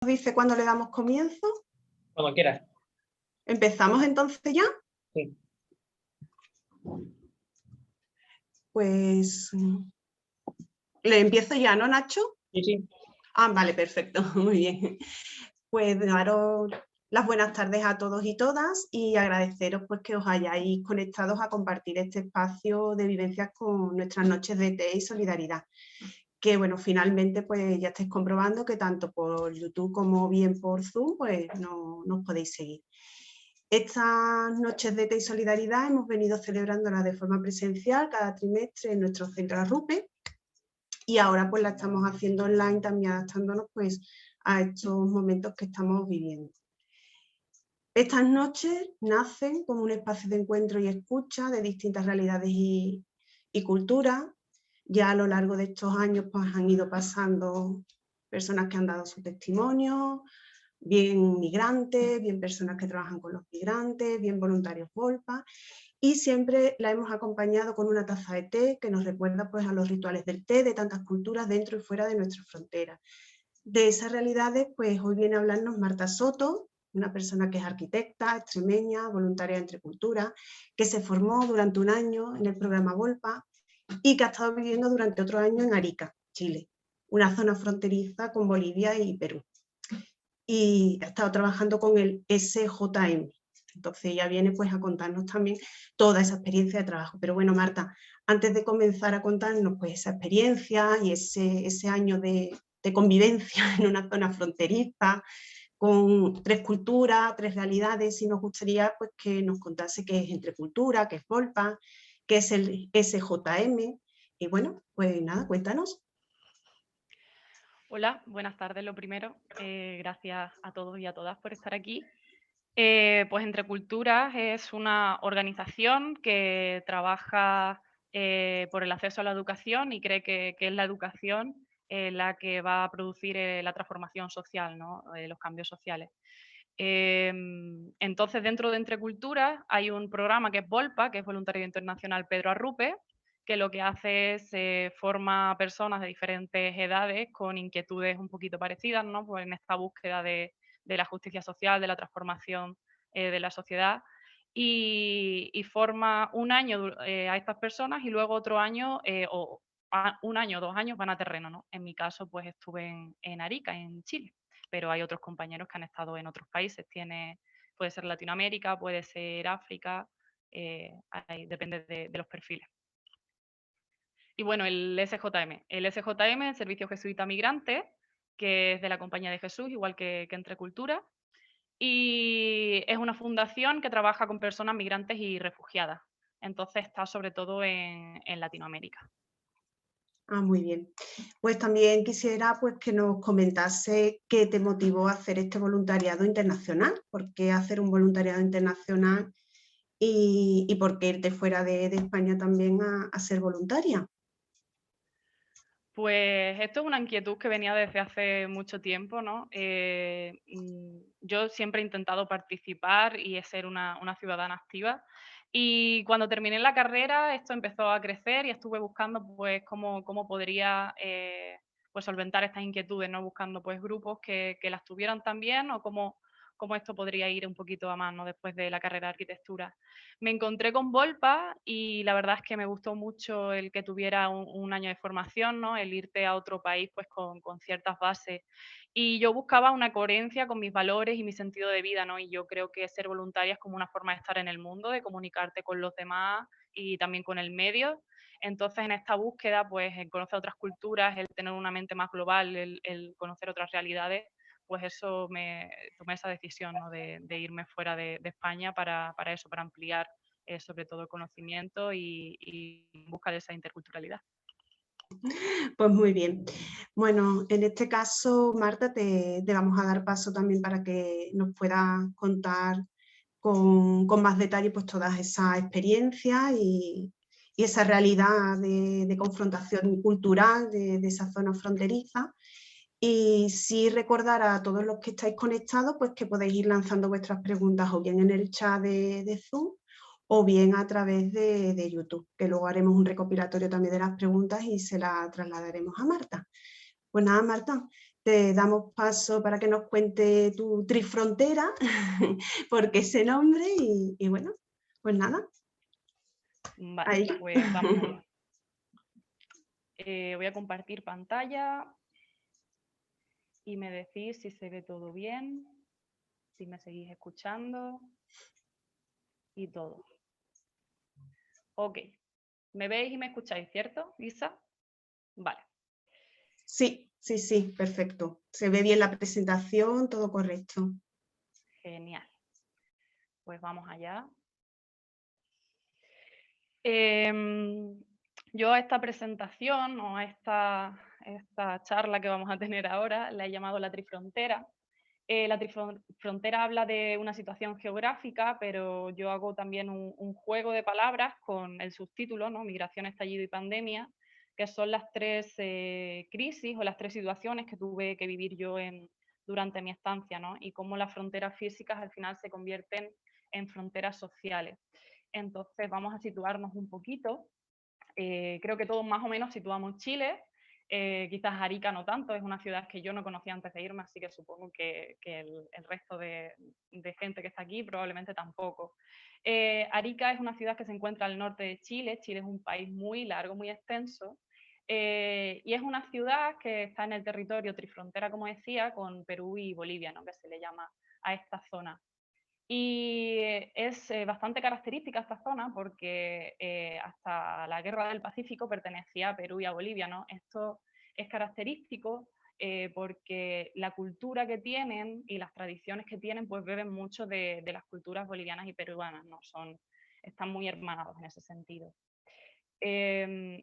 Dice cuando le damos comienzo. Cuando quieras. ¿Empezamos entonces ya? Sí. Pues le empiezo ya, ¿no, Nacho? Sí, sí. Ah, vale, perfecto, muy bien. Pues daros las buenas tardes a todos y todas y agradeceros pues que os hayáis conectados a compartir este espacio de vivencias con nuestras noches de té y solidaridad. Que bueno, finalmente pues ya estáis comprobando que tanto por YouTube como bien por Zoom pues nos podéis seguir. Estas noches de té y solidaridad hemos venido celebrándolas de forma presencial cada trimestre en nuestro centro Arrupe y ahora pues la estamos haciendo online también adaptándonos pues a estos momentos que estamos viviendo. Estas noches nacen como un espacio de encuentro y escucha de distintas realidades y culturas. Ya a lo largo de estos años pues han ido pasando personas que han dado su testimonio, bien migrantes, bien personas que trabajan con los migrantes, bien voluntarios Volpa, y siempre la hemos acompañado con una taza de té que nos recuerda pues a los rituales del té de tantas culturas dentro y fuera de nuestras fronteras. De esas realidades, pues hoy viene a hablarnos Marta Soto, una persona que es arquitecta, extremeña, voluntaria Entre Culturas, que se formó durante un año en el programa Volpa y que ha estado viviendo durante otro año en Arica, Chile, una zona fronteriza con Bolivia y Perú. Y ha estado trabajando con el SJM. Entonces ella viene pues a contarnos también toda esa experiencia de trabajo. Pero bueno, Marta, antes de comenzar a contarnos pues esa experiencia y ese año de convivencia en una zona fronteriza, con 3 culturas, 3 realidades, y nos gustaría pues, que nos contase qué es Entre Cultura, qué es Volpa, qué es el SJM. Y bueno, pues nada, cuéntanos. Hola, buenas tardes lo primero. Gracias a todos y a todas por estar aquí. Pues Entre Culturas es una organización que trabaja por el acceso a la educación y cree que es la educación la que va a producir la transformación social, ¿no? Los cambios sociales. Entonces, dentro de Entre Culturas hay un programa que es Volpa, que es Voluntariado Internacional Pedro Arrupe, que lo que hace es forma a personas de diferentes edades con inquietudes un poquito parecidas, ¿no? Pues en esta búsqueda de la justicia social, de la transformación de la sociedad, y forma un año a estas personas y luego otro año, un año o 2 años van a terreno, ¿no? En mi caso, pues estuve en Arica, en Chile, pero hay otros compañeros que han estado en otros países. Puede ser Latinoamérica, puede ser África, depende de los perfiles. Y bueno, el SJM. El SJM, el Servicio Jesuita Migrante, que es de la Compañía de Jesús, igual que Entre Culturas, y es una fundación que trabaja con personas migrantes y refugiadas. Entonces está sobre todo en Latinoamérica. Ah, muy bien. Pues también quisiera pues, que nos comentase qué te motivó a hacer este voluntariado internacional, por qué hacer un voluntariado internacional y por qué irte fuera de España también a ser voluntaria. Pues esto es una inquietud que venía desde hace mucho tiempo, ¿no? Yo siempre he intentado participar y ser una ciudadana activa. Y cuando terminé la carrera, esto empezó a crecer y estuve buscando pues cómo podría pues solventar estas inquietudes, ¿no? Buscando pues grupos que las tuvieran también o cómo esto podría ir un poquito a más, ¿no? Después de la carrera de arquitectura. Me encontré con Volpa y la verdad es que me gustó mucho el que tuviera un año de formación, ¿no? El irte a otro país pues con ciertas bases. Y yo buscaba una coherencia con mis valores y mi sentido de vida, ¿no? Y yo creo que ser voluntaria es como una forma de estar en el mundo, de comunicarte con los demás y también con el medio. Entonces, en esta búsqueda, pues, el conocer otras culturas, el tener una mente más global, el conocer otras realidades, pues eso tomé esa decisión, ¿no? de irme fuera de España para eso, para ampliar sobre todo el conocimiento y en busca de esa interculturalidad. Pues muy bien. Bueno, en este caso, Marta, te vamos a dar paso también para que nos puedas contar con más detalle pues, todas esas experiencias y esa realidad de confrontación cultural de esa zona fronteriza. Y sí recordar a todos los que estáis conectados pues, que podéis ir lanzando vuestras preguntas o bien en el chat de Zoom o bien a través de YouTube, que luego haremos un recopilatorio también de las preguntas y se las trasladaremos a Marta. Pues nada, Marta, te damos paso para que nos cuente tu Trifrontera, porque ese nombre y bueno, pues nada, Vale, ahí. pues vamos allá. Voy a compartir pantalla y me decís si se ve todo bien, si me seguís escuchando y todo. Ok, me veis y me escucháis, ¿cierto, Isa? Vale, Sí, sí, sí, perfecto. Se ve bien la presentación, todo correcto. genial. Pues vamos allá. Yo a esta presentación o a esta charla que vamos a tener ahora la he llamado la Trifrontera. La Trifrontera habla de una situación geográfica, pero yo hago también un juego de palabras con el subtítulo, ¿no? Migración, estallido y pandemia, que son las tres crisis o las tres situaciones que tuve que vivir yo durante mi estancia, ¿no? Y cómo las fronteras físicas al final se convierten en fronteras sociales. Entonces vamos a situarnos un poquito. Creo que todos más o menos situamos Chile. Quizás Arica no tanto, es una ciudad que yo no conocía antes de irme, así que supongo que el resto de gente que está aquí probablemente tampoco. Arica es una ciudad que se encuentra al norte de Chile. Chile es un país muy largo, muy extenso, y es una ciudad que está en el territorio trifrontera, como decía, con Perú y Bolivia, ¿no? Que se le llama a esta zona. Y es bastante característica esta zona porque hasta la Guerra del Pacífico pertenecía a Perú y a Bolivia, ¿no? Esto es característico porque la cultura que tienen y las tradiciones que tienen pues beben mucho de las culturas bolivianas y peruanas, ¿no? Están muy hermanados en ese sentido.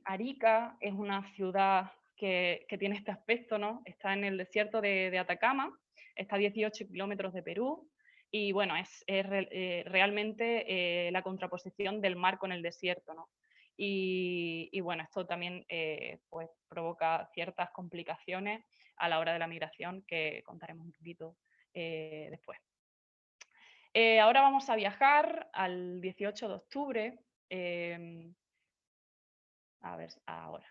Arica es una ciudad que tiene este aspecto, ¿no? Está en el desierto de Atacama, está a 18 kilómetros de Perú, y bueno, realmente la contraposición del mar con el desierto, ¿no? Y bueno, esto también pues provoca ciertas complicaciones a la hora de la migración que contaremos un poquito después. Ahora vamos a viajar al 18 de octubre. A ver, ahora.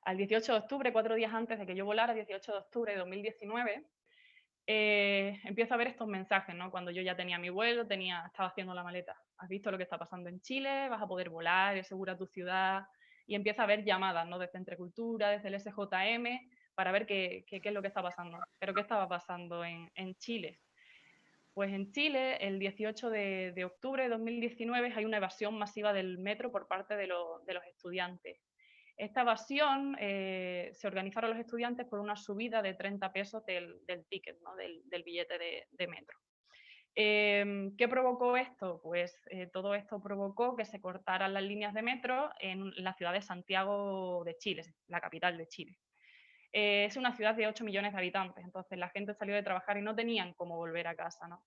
Al 18 de octubre, 4 días antes de que yo volara, 18 de octubre de 2019, empiezo a ver estos mensajes, ¿no? Cuando yo ya tenía mi vuelo, estaba haciendo la maleta. ¿Has visto lo que está pasando en Chile? ¿Vas a poder volar? ¿Es segura tu ciudad? Y empieza a haber llamadas, ¿no? Desde Entre Cultura, desde el SJM, para ver qué es lo que está pasando. Pero ¿qué estaba pasando en Chile? Pues en Chile, el 18 de octubre de 2019, hay una evasión masiva del metro por parte de los estudiantes. Esta evasión se organizaron los estudiantes por una subida de 30 pesos del ticket, ¿no? del billete de metro. ¿Qué provocó esto? Pues todo esto provocó que se cortaran las líneas de metro en la ciudad de Santiago de Chile, la capital de Chile. Es una ciudad de 8 millones de habitantes, entonces la gente salió de trabajar y no tenían cómo volver a casa, ¿no?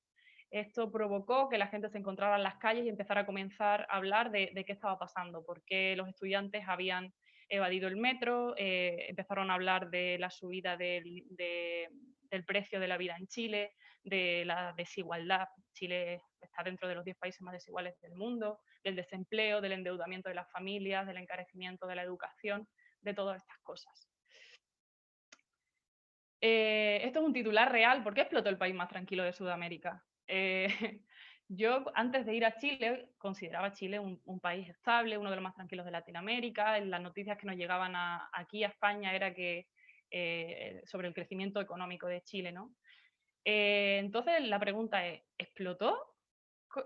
Esto provocó que la gente se encontrara en las calles y empezara a comenzar a hablar de qué estaba pasando, por qué los estudiantes habían evadido el metro, empezaron a hablar de la subida del precio de la vida en Chile, de la desigualdad. Chile está dentro de los 10 países más desiguales del mundo, del desempleo, del endeudamiento de las familias, del encarecimiento de la educación, de todas estas cosas. Esto es un titular real. ¿Por qué explotó el país más tranquilo de Sudamérica? Yo antes de ir a Chile consideraba Chile un país estable, uno de los más tranquilos de Latinoamérica. Las noticias que nos llegaban aquí a España era que sobre el crecimiento económico de Chile, ¿no? Entonces la pregunta es, ¿explotó?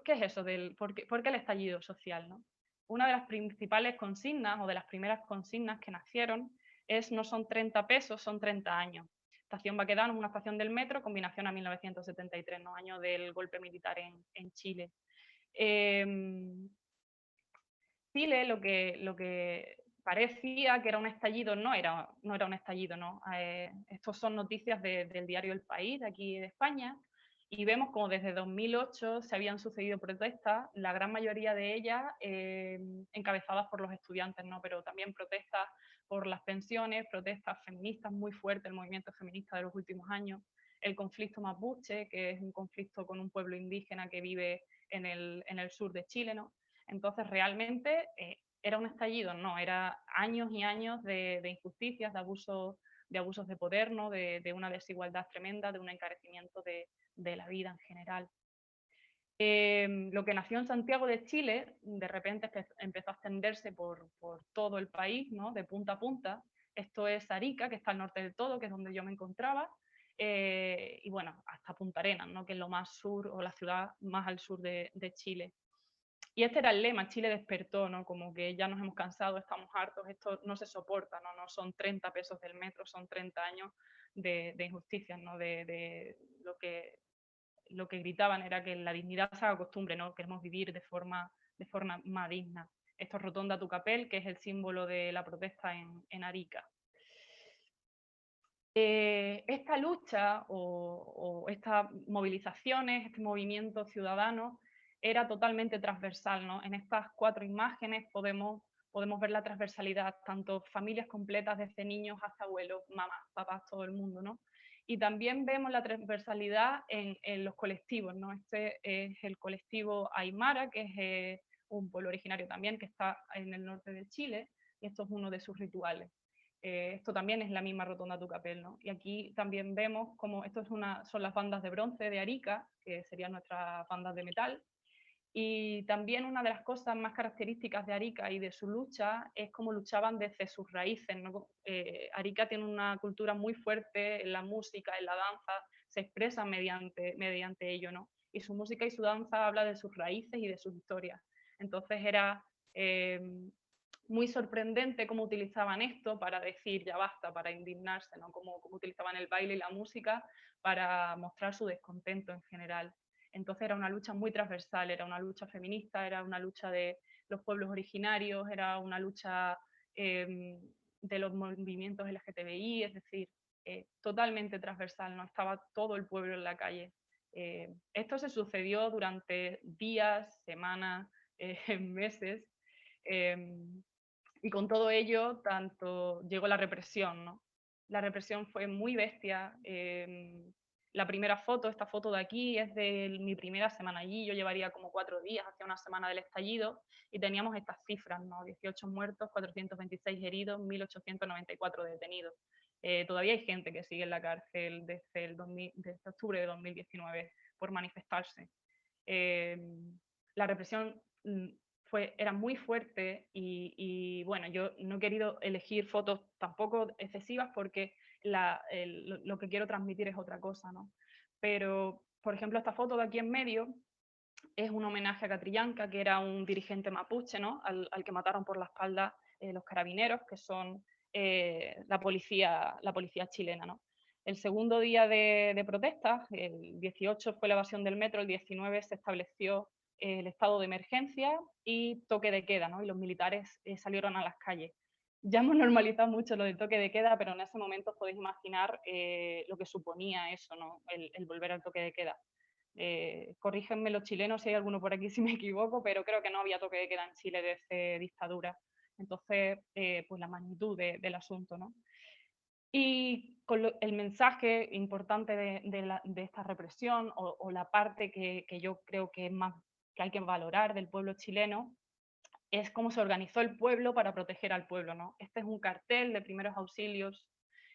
¿Qué es eso? ¿Por qué el estallido social, ¿no? Una de las principales consignas o de las primeras consignas que nacieron es no son 30 pesos, son 30 años. Estación Baquedano, una estación del metro, combinación a 1973, ¿no? Año del golpe militar en Chile. Chile lo que parecía que era un estallido no era un estallido, ¿no? Estos son noticias del diario El País, de aquí de España, y vemos como desde 2008 se habían sucedido protestas, la gran mayoría de ellas encabezadas por los estudiantes, ¿no? Pero también protestas por las pensiones, protestas feministas muy fuertes, el movimiento feminista de los últimos años, el conflicto mapuche, que es un conflicto con un pueblo indígena que vive en el sur de Chile, ¿no? Entonces, realmente era un estallido, no, era años y años de injusticias, de abuso de abusos de poder, ¿no? De una desigualdad tremenda, de un encarecimiento de la vida en general. Lo que nació en Santiago de Chile, de repente empezó a extenderse por todo el país, ¿no? De punta a punta. Esto es Arica, que está al norte del todo, que es donde yo me encontraba, y bueno, hasta Punta Arenas, ¿no? Que es lo más sur, o la ciudad más al sur de Chile. Y este era el lema: Chile despertó, ¿no? Como que ya nos hemos cansado, estamos hartos, esto no se soporta, ¿no? No son 30 pesos del metro, son 30 años de injusticias, ¿no? De lo que gritaban era que la dignidad se haga costumbre, ¿no? Queremos vivir de forma más digna. Esto es Rotonda Tucapel, que es el símbolo de la protesta en Arica. Esta lucha o estas movilizaciones, este movimiento ciudadano era totalmente transversal, ¿no? En estas 4 imágenes podemos ver la transversalidad, tanto familias completas desde niños hasta abuelos, mamás, papás, todo el mundo, ¿no? Y también vemos la transversalidad en los colectivos, ¿no? Este es el colectivo Aymara, que es un pueblo originario también que está en el norte de Chile, y esto es uno de sus rituales. Esto también es la misma Rotonda Tucapel, ¿no? Y aquí también vemos como esto son las bandas de bronce de Arica, que serían nuestras bandas de metal. Y también una de las cosas más características de Arica y de su lucha es cómo luchaban desde sus raíces, ¿no? Arica tiene una cultura muy fuerte en la música, en la danza, se expresa mediante ello, ¿no? Y su música y su danza habla de sus raíces y de sus historias. Entonces era muy sorprendente cómo utilizaban esto para decir ya basta, para indignarse, ¿no? Cómo utilizaban el baile y la música para mostrar su descontento en general. Entonces era una lucha muy transversal, era una lucha feminista, era una lucha de los pueblos originarios, era una lucha de los movimientos LGTBI, es decir, totalmente transversal, no estaba todo el pueblo en la calle. Esto se sucedió durante días, semanas, meses, y con todo ello, tanto llegó la represión, ¿no? La represión fue muy bestia. La primera foto, esta foto de aquí, es de mi primera semana allí. Yo llevaría como 4 días, hacia una semana del estallido, y teníamos estas cifras, ¿no? 18 muertos, 426 heridos, 1.894 detenidos. Todavía hay gente que sigue en la cárcel desde octubre de 2019 por manifestarse. La represión era muy fuerte bueno, yo no he querido elegir fotos tampoco excesivas porque lo que quiero transmitir es otra cosa, ¿no? Pero, por ejemplo, esta foto de aquí en medio es un homenaje a Catrillanca, que era un dirigente mapuche, ¿no? Al que mataron por la espalda los carabineros, que son la policía chilena, ¿no? El segundo día de protestas, el 18 fue la evasión del metro, el 19 se estableció el estado de emergencia y toque de queda, ¿no? Y los militares salieron a las calles. Ya hemos normalizado mucho lo del toque de queda, pero en ese momento os podéis imaginar lo que suponía eso, ¿no? El volver al toque de queda. Corrígenme los chilenos si hay alguno por aquí si me equivoco, pero creo que no había toque de queda en Chile desde dictadura. Entonces, pues la magnitud del asunto, ¿no? Y con el mensaje importante de esta represión o la parte que yo creo que es más que hay que valorar del pueblo chileno es cómo se organizó el pueblo para proteger al pueblo, ¿no? Este es un cartel de primeros auxilios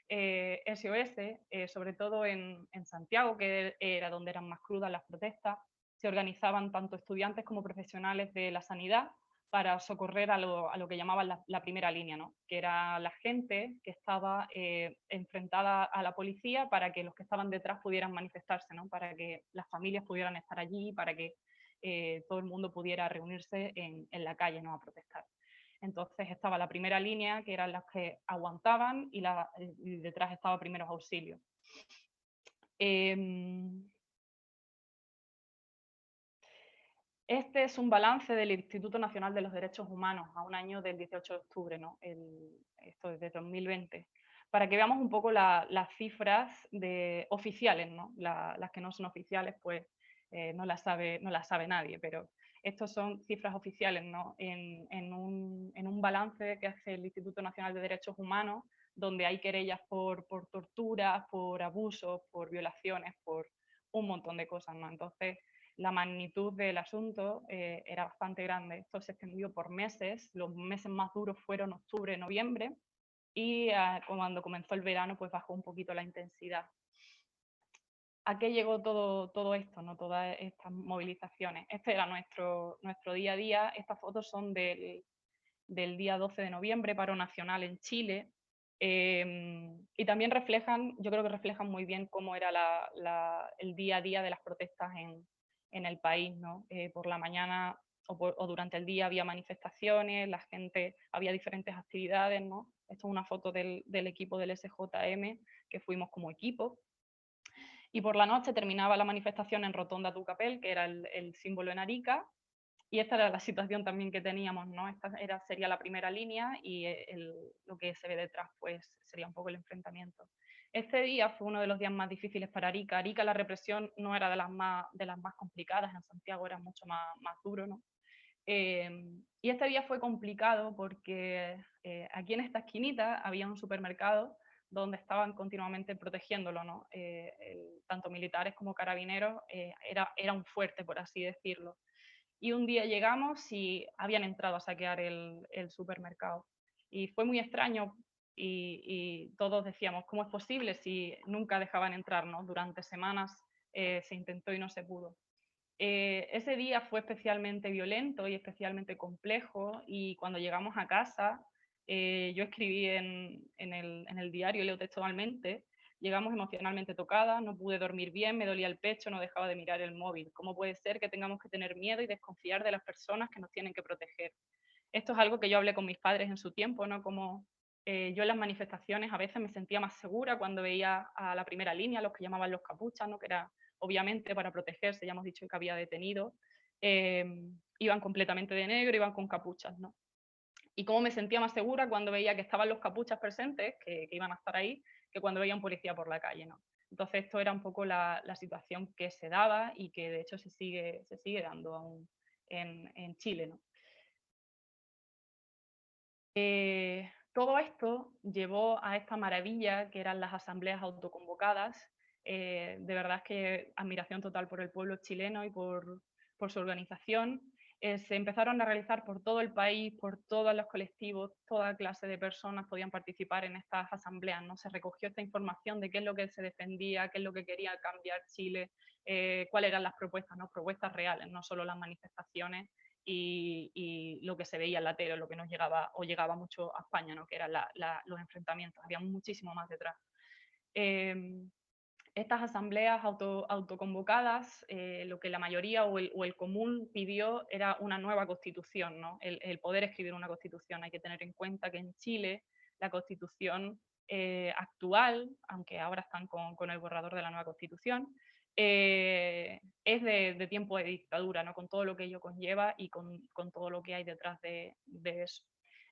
SOS, sobre todo en Santiago, que era donde eran más crudas las protestas. Se organizaban tanto estudiantes como profesionales de la sanidad para socorrer a lo que llamaban la primera línea, ¿no? Que era la gente que estaba enfrentada a la policía para que los que estaban detrás pudieran manifestarse, ¿no? Para que las familias pudieran estar allí, para que todo el mundo pudiera reunirse en la calle, ¿no? A protestar. Entonces estaba la primera línea, que eran las que aguantaban, y detrás estaba primeros auxilios. Este es un balance del Instituto Nacional de los Derechos Humanos a un año del 18 de octubre, ¿no? Esto es de 2020, para que veamos un poco las cifras oficiales, ¿no? Las que no son oficiales, pues no las sabe nadie, pero estos son cifras oficiales, ¿no? En un balance que hace el Instituto Nacional de Derechos Humanos, donde hay querellas por torturas, por abusos, por violaciones, por un montón de cosas, ¿no? Entonces, la magnitud del asunto era bastante grande. Esto se extendió por meses. Los meses más duros fueron octubre, noviembre, y cuando comenzó el verano pues bajó un poquito la intensidad. ¿A qué llegó todo esto, ¿no? Todas estas movilizaciones? Este era nuestro día a día. Estas fotos son del día 12 de noviembre, paro nacional en Chile, y también reflejan, yo creo que reflejan muy bien cómo era el día a día de las protestas en el país, ¿no? Por la mañana o durante el día había manifestaciones, la gente, había diferentes actividades, ¿no? Esto es una foto del equipo del SJM, que fuimos como equipo. Y por la noche terminaba la manifestación en Rotonda Tucapel, que era el símbolo en Arica, y esta era la situación también que teníamos, ¿no? Sería la primera línea y lo que se ve detrás pues sería un poco el enfrentamiento. Este día fue uno de los días más difíciles para Arica. Arica la represión no era de las más complicadas, en Santiago era mucho más duro, ¿no? Y este día fue complicado porque aquí en esta esquinita había un supermercado donde estaban continuamente protegiéndolo, ¿no? Tanto militares como carabineros, era un fuerte, por así decirlo. Y un día llegamos y habían entrado a saquear el supermercado. Y fue muy extraño y todos decíamos, ¿cómo es posible si nunca dejaban entrar, ¿no? Durante semanas se intentó y no se pudo. Ese día fue especialmente violento y especialmente complejo y cuando llegamos a casa, yo escribí en el diario, leo textualmente, llegamos emocionalmente tocadas, no pude dormir bien, me dolía el pecho, no dejaba de mirar el móvil. ¿Cómo puede ser que tengamos que tener miedo y desconfiar de las personas que nos tienen que proteger? Esto es algo que yo hablé con mis padres en su tiempo, ¿no? Como yo en las manifestaciones a veces me sentía más segura cuando veía a la primera línea, los que llamaban los capuchas, ¿no? Que era obviamente para protegerse, ya hemos dicho que había detenidos, iban completamente de negro, iban con capuchas, ¿no? Y cómo me sentía más segura cuando veía que estaban los capuchas presentes, que iban a estar ahí, que cuando veía un policía por la calle, ¿no? Entonces esto era un poco la situación que se daba y que de hecho se sigue dando aún en Chile, ¿no? Todo esto llevó a esta maravilla que eran las asambleas autoconvocadas. De verdad es que admiración total por el pueblo chileno y por su organización. Se empezaron a realizar por todo el país, por todos los colectivos, toda clase de personas podían participar en estas asambleas, ¿no? Se recogió esta información de qué es lo que se defendía, qué es lo que quería cambiar Chile, cuáles eran las propuestas, ¿no? Propuestas reales, no solo las manifestaciones y lo que se veía en la tele, lo que nos llegaba o llegaba mucho a España, ¿no? Que eran los enfrentamientos, había muchísimo más detrás. Eh, Estas asambleas autoconvocadas, lo que la mayoría o el común pidió era una nueva constitución, ¿no? El poder escribir una constitución. Hay que tener en cuenta que en Chile la constitución actual, aunque ahora están con el borrador de la nueva constitución, es de tiempo de dictadura, ¿no? Con todo lo que ello conlleva y con todo lo que hay detrás de eso.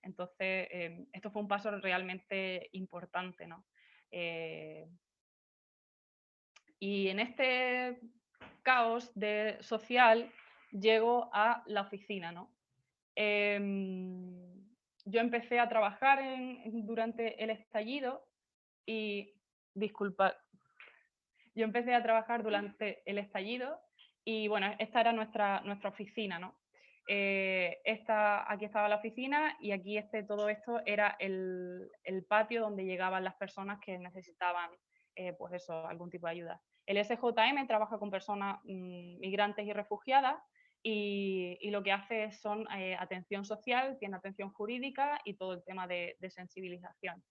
Entonces, esto fue un paso realmente importante, ¿no? Y en este caos social llego a la oficina, ¿no? Yo empecé a trabajar durante el estallido y, disculpa, yo empecé a trabajar durante el estallido y bueno, esta era nuestra oficina, ¿no? Aquí estaba la oficina y aquí todo esto era el patio donde llegaban las personas que necesitaban pues eso, algún tipo de ayuda. El SJM trabaja con personas migrantes y refugiadas y lo que hace son atención social, tiene atención jurídica y todo el tema de sensibilización.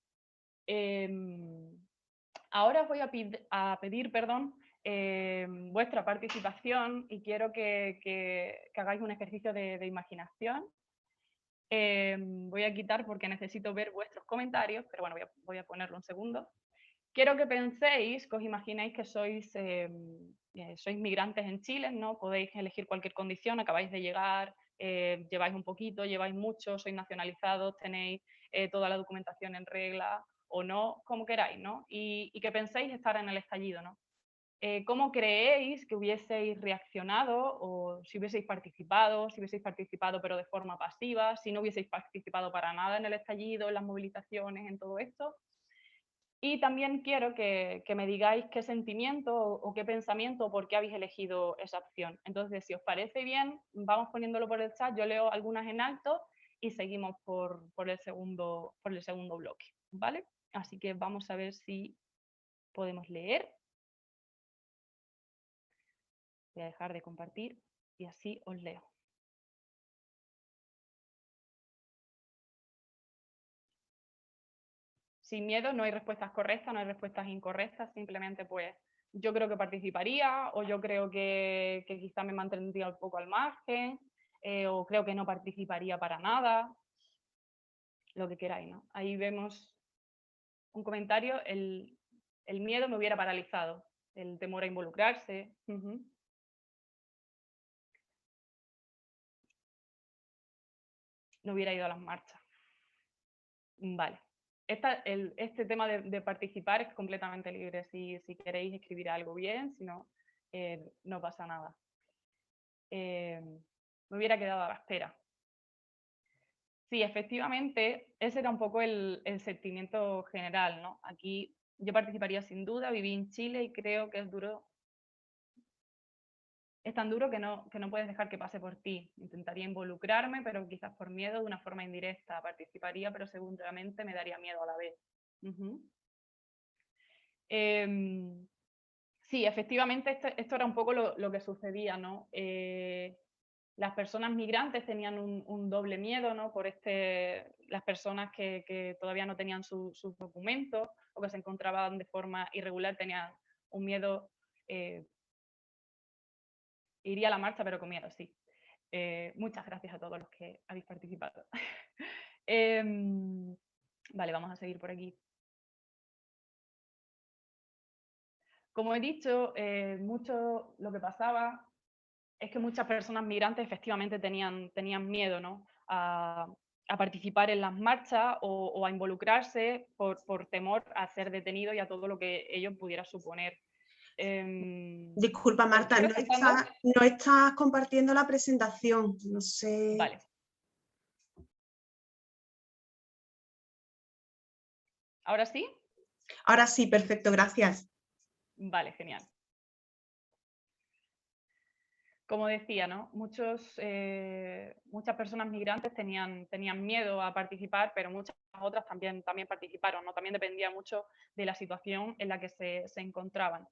Ahora os voy a pedir perdón, vuestra participación y quiero que hagáis un ejercicio de imaginación. Voy a quitar porque necesito ver vuestros comentarios, pero bueno, voy a ponerlo un segundo. Quiero que penséis, que os imagináis que sois migrantes en Chile, ¿no? Podéis elegir cualquier condición, acabáis de llegar, lleváis un poquito, lleváis mucho, sois nacionalizados, tenéis toda la documentación en regla o no, como queráis, ¿no? Y que penséis estar en el estallido, ¿no? ¿Cómo creéis que hubieseis reaccionado o si hubieseis participado pero de forma pasiva, si no hubieseis participado para nada en el estallido, en las movilizaciones, en todo esto? Y también quiero que me digáis qué sentimiento o qué pensamiento o por qué habéis elegido esa opción. Entonces, si os parece bien, vamos poniéndolo por el chat, yo leo algunas en alto y seguimos por el segundo bloque. ¿vale? Así que vamos a ver si podemos leer. Voy a dejar de compartir y así os leo. Sin miedo no hay respuestas correctas, no hay respuestas incorrectas, simplemente pues yo creo que participaría o yo creo que quizá me mantendría un poco al margen o creo que no participaría para nada, lo que queráis, ¿no? Ahí vemos un comentario, el miedo me hubiera paralizado, el temor a involucrarse. No hubiera ido a las marchas. Vale. Este tema de participar es completamente libre. Si queréis escribir algo bien, si no, no pasa nada. Me hubiera quedado a la espera. Sí, efectivamente, ese era un poco el sentimiento general, ¿no? Aquí yo participaría sin duda, viví en Chile y creo que es duro. Es tan duro que no puedes dejar que pase por ti. Intentaría involucrarme, pero quizás por miedo, de una forma indirecta. Participaría, pero seguramente me daría miedo a la vez. Sí, efectivamente, esto era un poco lo que sucedía, ¿no? Las personas migrantes tenían un doble miedo, ¿no? Por las personas que todavía no tenían sus documentos o que se encontraban de forma irregular tenían un miedo. Iría a la marcha, pero con miedo, sí. Muchas gracias a todos los que habéis participado. Vale, vamos a seguir por aquí. Como he dicho, mucho lo que pasaba es que muchas personas migrantes efectivamente tenían miedo, ¿no? a participar en las marchas o a involucrarse por temor a ser detenido y a todo lo que ello pudiera suponer. Disculpa, ¿Os Marta, estoy resaltando? no estás compartiendo la presentación, no sé. Vale. ¿Ahora sí? Ahora sí, perfecto, gracias. Vale, genial. Como decía, ¿no? Muchas personas migrantes tenían miedo a participar, pero muchas otras también participaron, ¿no? También dependía mucho de la situación en la que se encontraban.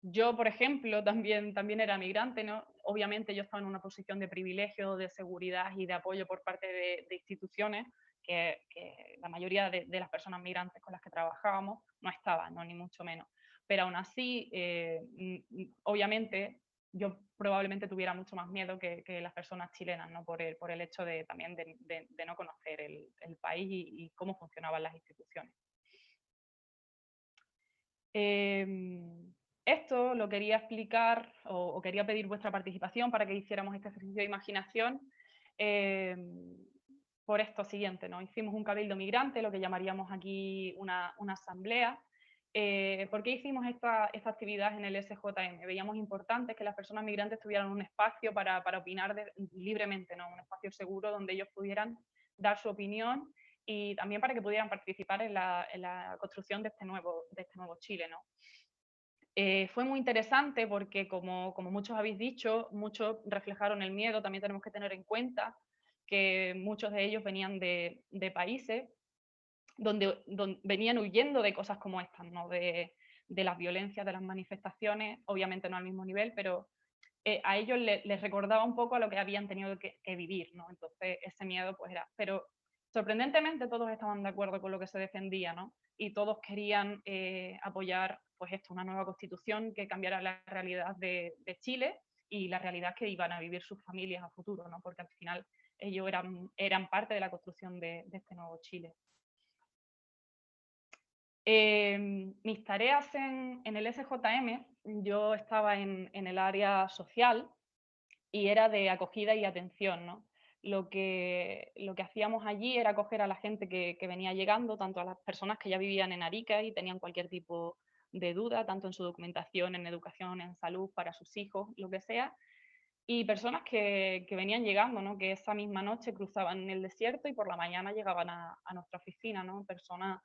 Yo, por ejemplo, también era migrante, ¿no? Obviamente yo estaba en una posición de privilegio, de seguridad y de apoyo por parte de instituciones que la mayoría de las personas migrantes con las que trabajábamos no estaban, ¿no? Ni mucho menos. Pero aún así, obviamente, yo probablemente tuviera mucho más miedo que las personas chilenas, ¿no? por el hecho también de no conocer el país y cómo funcionaban las instituciones. Esto lo quería explicar o quería pedir vuestra participación para que hiciéramos este ejercicio de imaginación por esto siguiente, ¿no? Hicimos un cabildo migrante, lo que llamaríamos aquí una asamblea. ¿Por qué hicimos esta actividad en el SJM? Veíamos importante que las personas migrantes tuvieran un espacio para opinar libremente, ¿no? Un espacio seguro donde ellos pudieran dar su opinión y también para que pudieran participar en la construcción de este nuevo Chile, ¿no? Fue muy interesante porque, como muchos habéis dicho, muchos reflejaron el miedo. También tenemos que tener en cuenta que muchos de ellos venían de países donde venían huyendo de cosas como estas, ¿no? de las violencias, de las manifestaciones, obviamente no al mismo nivel, pero a ellos les recordaba un poco a lo que habían tenido que vivir, ¿no? Entonces ese miedo pues era, pero sorprendentemente todos estaban de acuerdo con lo que se defendía, ¿no? Y todos querían apoyar pues esto, una nueva constitución que cambiara la realidad de Chile y la realidad que iban a vivir sus familias a futuro, ¿no? Porque al final ellos eran parte de la construcción de este nuevo Chile. Mis tareas en el SJM, yo estaba en el área social y era de acogida y atención, ¿no? Lo que hacíamos allí era acoger a la gente que venía llegando, tanto a las personas que ya vivían en Arica y tenían cualquier tipo de duda, tanto en su documentación, en educación, en salud, para sus hijos, lo que sea, y personas que venían llegando, ¿no? Que esa misma noche cruzaban el desierto y por la mañana llegaban a nuestra oficina, ¿no? Personas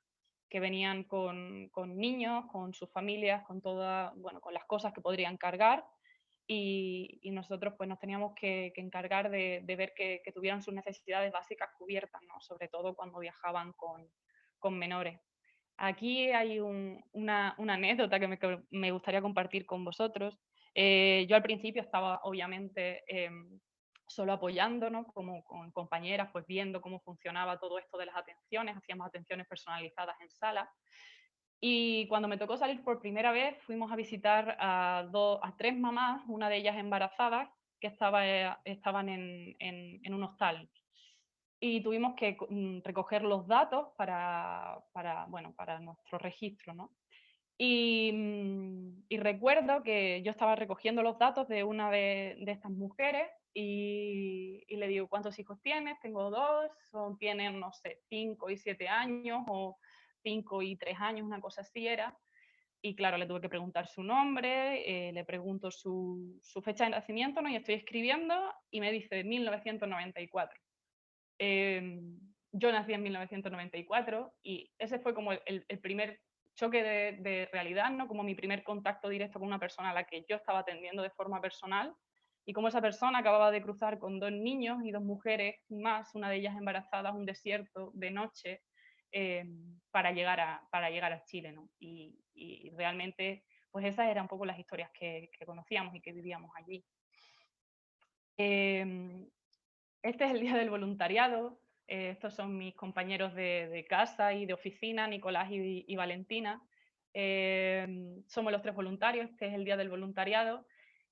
que venían con niños, con sus familias, con todas, bueno, con las cosas que podrían cargar y nosotros pues nos teníamos que encargar de ver que tuvieran sus necesidades básicas cubiertas, ¿no? Sobre todo cuando viajaban con menores. Aquí hay una anécdota que me gustaría compartir con vosotros. Yo al principio estaba obviamente solo apoyando, ¿no? Como con compañeras, pues viendo cómo funcionaba todo esto de las atenciones, hacíamos atenciones personalizadas en sala. Y cuando me tocó salir por primera vez, fuimos a visitar a tres mamás, una de ellas embarazada, que estaban en un hostal. Y tuvimos que recoger los datos bueno, para nuestro registro, ¿no? Y recuerdo que yo estaba recogiendo los datos de una de estas mujeres y le digo, ¿cuántos hijos tienes? Tengo dos, tienen, no sé, 5 y 7 años o 5 y 3 años, una cosa así era. Y claro, le tuve que preguntar su nombre, le pregunto su fecha de nacimiento, ¿no? Y estoy escribiendo y me dice 1994. Yo nací en 1994 y ese fue como el primer choque de realidad, ¿no? Como mi primer contacto directo con una persona a la que yo estaba atendiendo de forma personal y como esa persona acababa de cruzar con dos niños y dos mujeres más, una de ellas embarazada, un desierto de noche para llegar a Chile, ¿no? Y realmente, pues esas eran un poco las historias que conocíamos y que vivíamos allí. Este es el Día del Voluntariado. Estos son mis compañeros de casa y de oficina, Nicolás y Valentina. Somos los tres voluntarios, este es el Día del Voluntariado.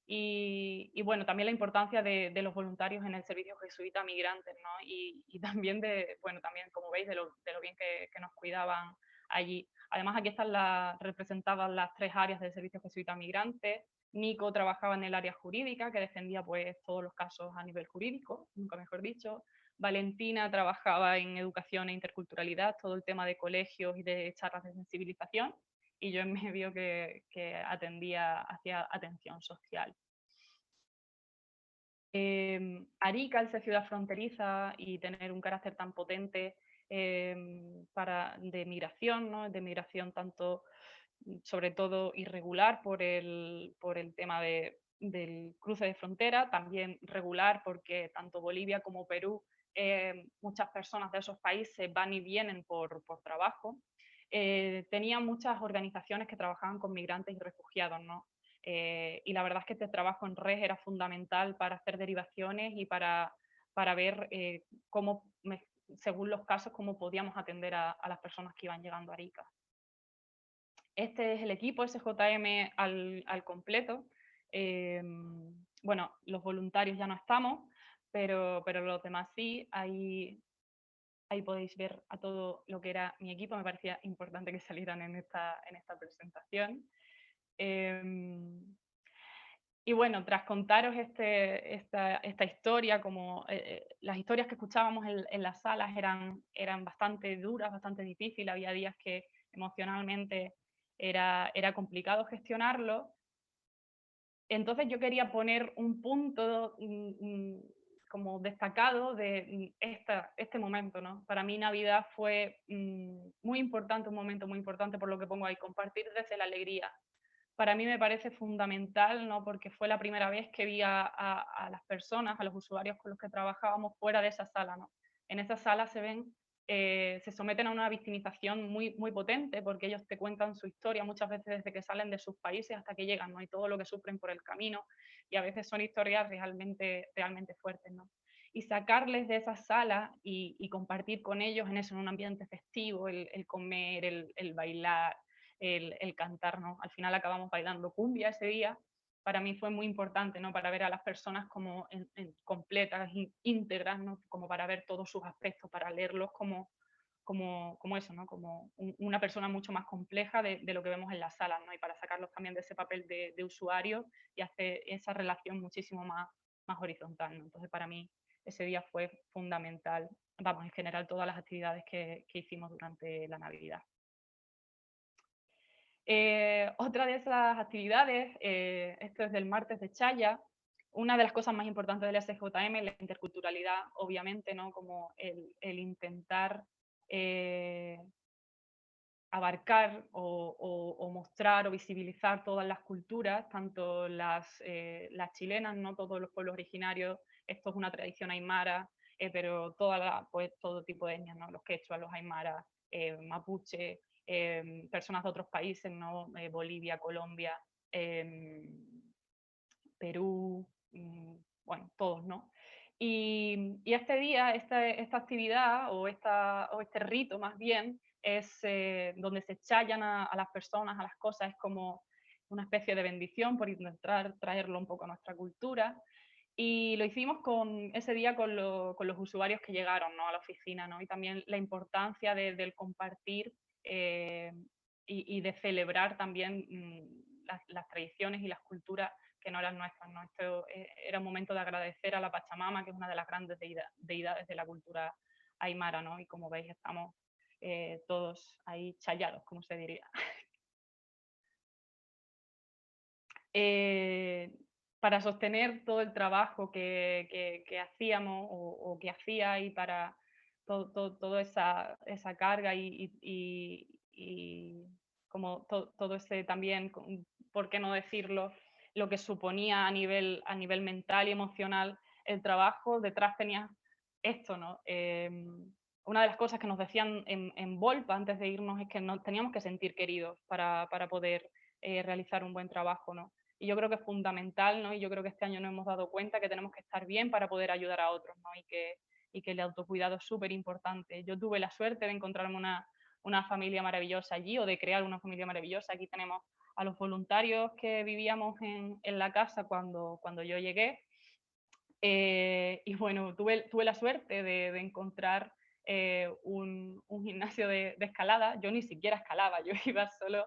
Y bueno, también la importancia de los voluntarios en el servicio jesuita migrantes, ¿no? Y también bueno, también como veis, de lo bien que nos cuidaban allí. Además, aquí están representadas las tres áreas del servicio jesuita migrantes. Nico trabajaba en el área jurídica, que defendía pues todos los casos a nivel jurídico, nunca mejor dicho. Valentina trabajaba en educación e interculturalidad, todo el tema de colegios y de charlas de sensibilización, y yo en medio que atendía hacia atención social. Arica, al ser ciudad fronteriza y tener un carácter tan potente de migración, ¿no? De migración tanto sobre todo irregular por el tema del cruce de frontera, también regular porque tanto Bolivia como Perú, muchas personas de esos países van y vienen por trabajo. Tenía muchas organizaciones que trabajaban con migrantes y refugiados, ¿no? Y la verdad es que este trabajo en red era fundamental para hacer derivaciones y para ver cómo, según los casos, cómo podíamos atender a las personas que iban llegando a Arica. Este es el equipo SJM al completo. Bueno, los voluntarios ya no estamos, pero los demás sí. Ahí podéis ver a todo lo que era mi equipo. Me parecía importante que salieran en esta presentación. Y bueno, tras contaros esta historia, como las historias que escuchábamos en las salas eran bastante duras, bastante difíciles, había días que emocionalmente era complicado gestionarlo. Entonces yo quería poner un punto como destacado de este momento, ¿no? Para mí Navidad fue muy importante, un momento muy importante, por lo que pongo ahí, compartir desde la alegría. Para mí me parece fundamental, ¿no? Porque fue la primera vez que vi a las personas, a los usuarios con los que trabajábamos fuera de esa sala, ¿no? En esa sala se someten a una victimización muy, muy potente porque ellos te cuentan su historia muchas veces desde que salen de sus países hasta que llegan, ¿no? Y todo lo que sufren por el camino, y a veces son historias realmente, realmente fuertes, ¿no? Y sacarles de esa sala y compartir con ellos en eso, en un ambiente festivo, el comer, el bailar, el cantar, ¿no? Al final acabamos bailando cumbia ese día. Para mí fue muy importante, ¿no? Para ver a las personas como completas, íntegras, ¿no? Como para ver todos sus aspectos, para leerlos como eso, ¿no? Como una persona mucho más compleja de lo que vemos en las salas, ¿no? Y para sacarlos también de ese papel de usuario y hacer esa relación muchísimo más horizontal, ¿no? Entonces, para mí, ese día fue fundamental, vamos, en general, todas las actividades que hicimos durante la Navidad. Otra de esas actividades, esto es del martes de Chaya, una de las cosas más importantes del SJM es la interculturalidad, obviamente, ¿no? Como el intentar abarcar o mostrar o visibilizar todas las culturas, tanto las chilenas, ¿no? Todos los pueblos originarios, esto es una tradición aymara, pero pues, todo tipo de etnias, ¿no? Los quechuas, los aymaras, mapuche, personas de otros países, ¿no? Bolivia, Colombia, Perú, bueno, todos, ¿no? Y este día, esta actividad o este rito más bien, es donde se chayan a las personas, a las cosas, es como una especie de bendición por intentar traerlo un poco a nuestra cultura. Y lo hicimos ese día con los usuarios que llegaron, ¿no? A la oficina, ¿no? Y también la importancia del compartir eh, y de celebrar también las tradiciones y las culturas que no eran nuestras, ¿no? Esto era un momento de agradecer a la Pachamama, que es una de las grandes deidades de la cultura aymara, ¿no? Y como veis, estamos todos ahí chayados, como se diría. Eh, para sostener todo el trabajo que hacíamos o que hacía y para toda esa carga y como todo ese también, ¿por qué no decirlo? Lo que suponía a nivel mental y emocional el trabajo, detrás tenía esto, ¿no? Una de las cosas que nos decían en Volpa antes de irnos es que nos teníamos que sentir queridos para poder realizar un buen trabajo, ¿no? Y yo creo que es fundamental, ¿no? Y yo creo que este año nos hemos dado cuenta que tenemos que estar bien para poder ayudar a otros, ¿no? Y que el autocuidado es súper importante. Yo tuve la suerte de encontrarme una familia maravillosa allí o de crear una familia maravillosa. Aquí tenemos a los voluntarios que vivíamos en la casa cuando yo llegué. Y bueno, tuve la suerte de encontrar un gimnasio de escalada. Yo ni siquiera escalaba, yo iba solo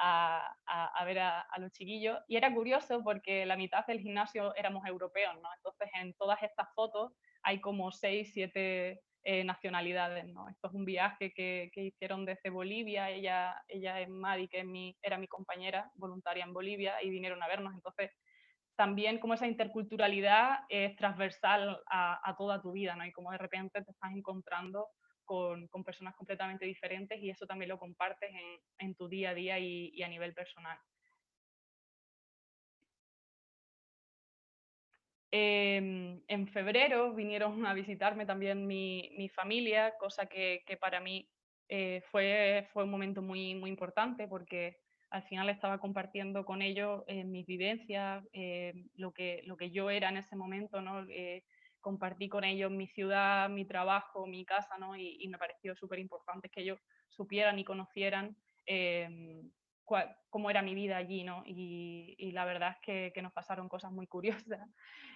a ver a los chiquillos. Y era curioso porque la mitad del gimnasio éramos europeos, ¿no? Entonces en todas estas fotos hay como 6, 7 nacionalidades, ¿no? Esto es un viaje que hicieron desde Bolivia. Ella es Madi, que era mi compañera voluntaria en Bolivia, y vinieron a vernos. Entonces también como esa interculturalidad es transversal a toda tu vida, ¿no? Y como de repente te estás encontrando con personas completamente diferentes y eso también lo compartes en tu día a día y a nivel personal. En febrero vinieron a visitarme también mi familia, cosa que para mí fue un momento muy importante porque al final estaba compartiendo con ellos mis vivencias, lo que yo era en ese momento, ¿no? Compartí con ellos mi ciudad, mi trabajo, mi casa, ¿no? Y me pareció súper importante que ellos supieran y conocieran cómo era mi vida allí, ¿no? Y la verdad es que nos pasaron cosas muy curiosas.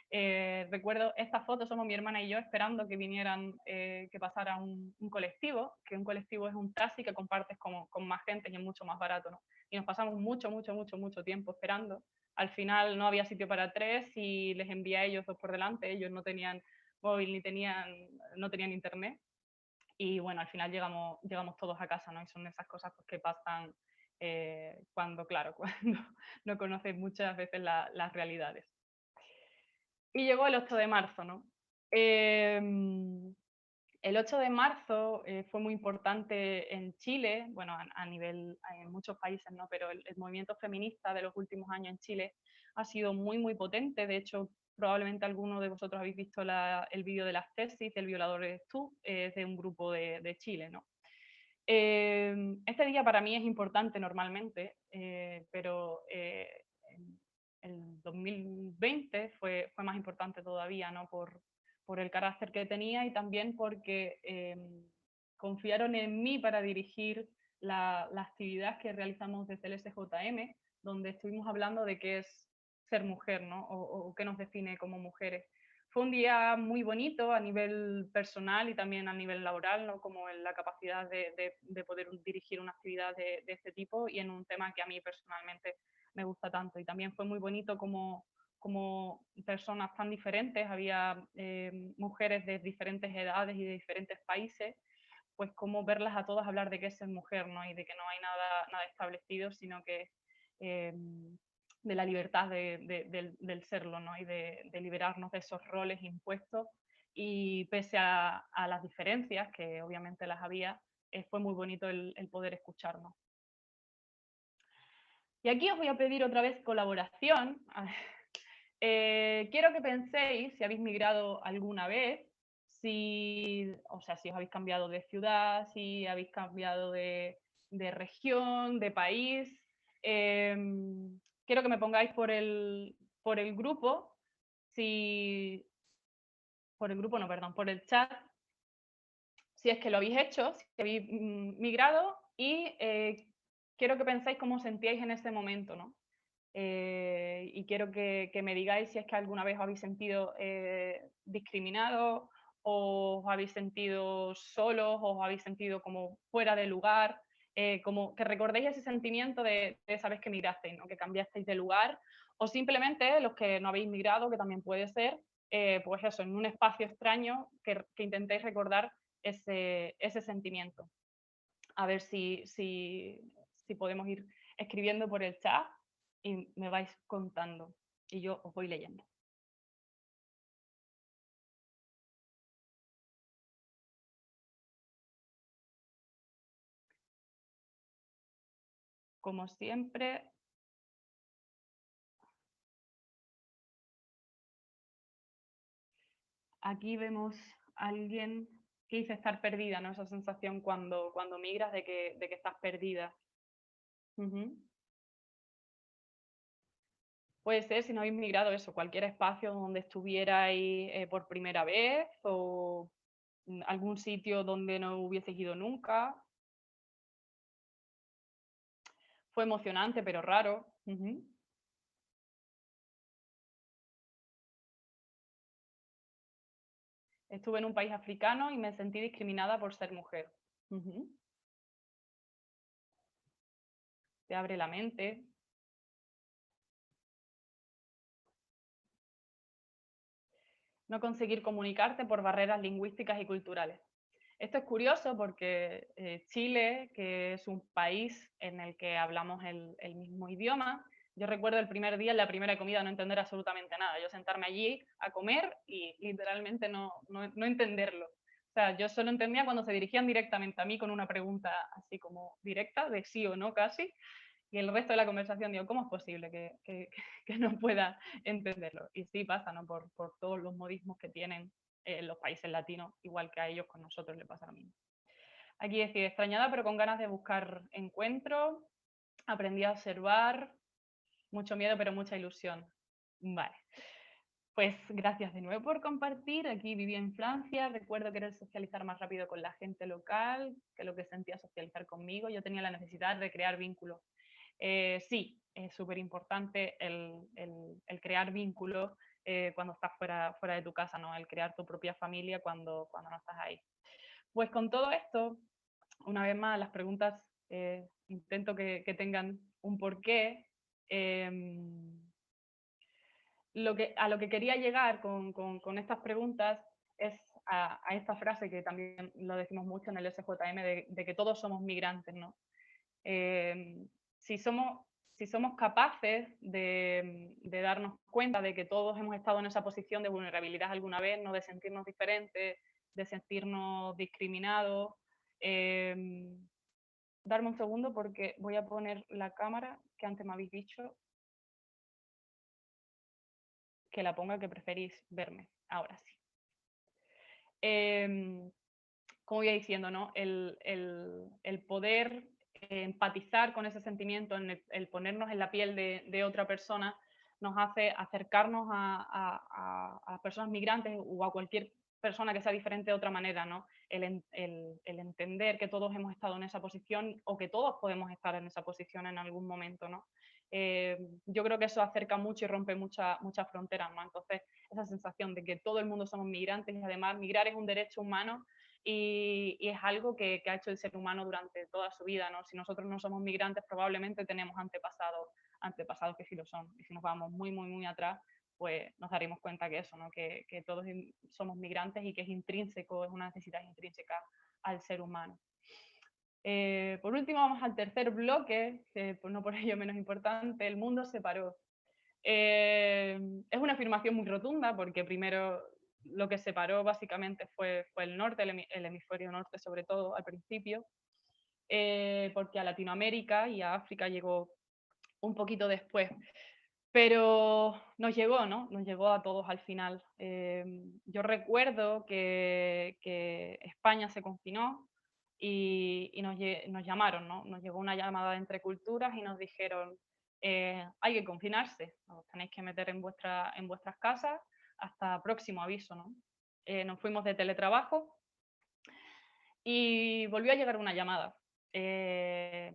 Recuerdo estas fotos, somos mi hermana y yo esperando que vinieran, que pasara un colectivo, que un colectivo es un taxi que compartes con más gente y es mucho más barato, ¿no? Y nos pasamos mucho tiempo esperando. Al final no había sitio para 3 y les envié a ellos 2 por delante, ellos no tenían móvil no tenían internet. Y bueno, al final llegamos todos a casa, ¿no? Y son esas cosas pues, que pasan cuando, claro, cuando no conoces muchas veces las realidades. Y llegó el 8 de marzo, ¿no? El 8 de marzo fue muy importante en Chile, bueno, a nivel, en muchos países, ¿no? Pero el movimiento feminista de los últimos años en Chile ha sido muy potente. De hecho, probablemente alguno de vosotros habéis visto el vídeo de las tesis del violador eres tú, de un grupo de Chile, ¿no? Este día para mí es importante normalmente, pero en el 2020 fue más importante todavía, ¿no? Por el carácter que tenía y también porque confiaron en mí para dirigir la actividad que realizamos desde el SJM, donde estuvimos hablando de qué es ser mujer, ¿no? O qué nos define como mujeres. Fue un día muy bonito a nivel personal y también a nivel laboral, ¿no? Como en la capacidad de poder dirigir una actividad de este tipo y en un tema que a mí personalmente me gusta tanto. Y también fue muy bonito como personas tan diferentes, había mujeres de diferentes edades y de diferentes países, pues como verlas a todas hablar de qué es ser mujer, ¿no? Y de que no hay nada establecido, sino que eh, de la libertad del serlo, ¿no? Y de liberarnos de esos roles impuestos. Y pese a las diferencias, que obviamente las había, fue muy bonito el poder escucharnos. Y aquí os voy a pedir otra vez colaboración. Quiero que penséis si habéis migrado alguna vez, o sea, si os habéis cambiado de ciudad, si habéis cambiado de región, de país. Quiero que me pongáis por el grupo, por el grupo no, perdón, por el chat, si es que lo habéis hecho, si habéis migrado, y quiero que penséis cómo sentíais en ese momento, ¿no? Y quiero que me digáis si es que alguna vez os habéis sentido discriminados, o os habéis sentido solos, o os habéis sentido como fuera de lugar, como que recordéis ese sentimiento de esa vez que migrasteis, ¿no? Que cambiasteis de lugar, o simplemente los que no habéis migrado, que también puede ser, pues eso, en un espacio extraño, que intentéis recordar ese sentimiento. A ver si podemos ir escribiendo por el chat y me vais contando y yo os voy leyendo. Como siempre, aquí vemos a alguien que dice estar perdida, ¿no? Esa sensación cuando migras de que estás perdida. Puede ser, si no habéis migrado, eso, cualquier espacio donde estuvierais por primera vez, o algún sitio donde no hubieseis ido nunca. Fue emocionante, pero raro. Estuve en un país africano y me sentí discriminada por ser mujer. Te abre la mente. No conseguir comunicarte por barreras lingüísticas y culturales. Esto es curioso porque Chile, que es un país en el que hablamos el mismo idioma, yo recuerdo el primer día, en la primera comida, no entender absolutamente nada. Yo sentarme allí a comer y literalmente no entenderlo. O sea, yo solo entendía cuando se dirigían directamente a mí con una pregunta así como directa, de sí o no casi, y el resto de la conversación digo, ¿cómo es posible que no pueda entenderlo? Y sí pasa, ¿no? Por todos los modismos que tienen los países latinos, igual que a ellos con nosotros le pasa lo mismo. Aquí decir, extrañada pero con ganas de buscar encuentro, aprendí a observar, mucho miedo pero mucha ilusión. Vale. Pues gracias de nuevo por compartir. Aquí viví en Francia, recuerdo querer socializar más rápido con la gente local que lo que sentía socializar conmigo. Yo tenía la necesidad de crear vínculos. Sí, es súper importante el crear vínculos cuando estás fuera de tu casa, ¿no? El crear tu propia familia cuando no estás ahí. Pues con todo esto, una vez más, las preguntas intento que tengan un porqué. A lo que quería llegar con estas preguntas es a esta frase que también lo decimos mucho en el SJM de que todos somos migrantes, ¿no? Si somos capaces de darnos cuenta de que todos hemos estado en esa posición de vulnerabilidad alguna vez, ¿no? De sentirnos diferentes, de sentirnos discriminados. Darme un segundo porque voy a poner la cámara que antes me habéis dicho que la ponga, que preferís verme. Ahora sí. Como iba diciendo, ¿no? El poder empatizar con ese sentimiento, el ponernos en la piel de otra persona, nos hace acercarnos a personas migrantes o a cualquier persona que sea diferente de otra manera, ¿no? El entender que todos hemos estado en esa posición o que todos podemos estar en esa posición en algún momento, ¿no? Yo creo que eso acerca mucho y rompe muchas fronteras, ¿no? Entonces, esa sensación de que todo el mundo somos migrantes y además migrar es un derecho humano y es algo que ha hecho el ser humano durante toda su vida, ¿no? Si nosotros no somos migrantes, probablemente tenemos antepasados que sí lo son. Y si nos vamos muy, muy, muy atrás, pues nos daremos cuenta que eso, ¿no? Que todos somos migrantes y que es intrínseco, es una necesidad intrínseca al ser humano. Por último, vamos al tercer bloque, que no por ello menos importante, el mundo se paró. Es una afirmación muy rotunda porque primero lo que separó básicamente fue el norte, el hemisferio norte sobre todo al principio, porque a Latinoamérica y a África llegó un poquito después. Pero nos llegó, ¿no? Nos llegó a todos al final. Yo recuerdo que España se confinó y nos llamaron, ¿no? Nos llegó una llamada de Entre Culturas y nos dijeron, hay que confinarse, os tenéis que meter en vuestras casas hasta próximo aviso, ¿no? Nos fuimos de teletrabajo y volvió a llegar una llamada.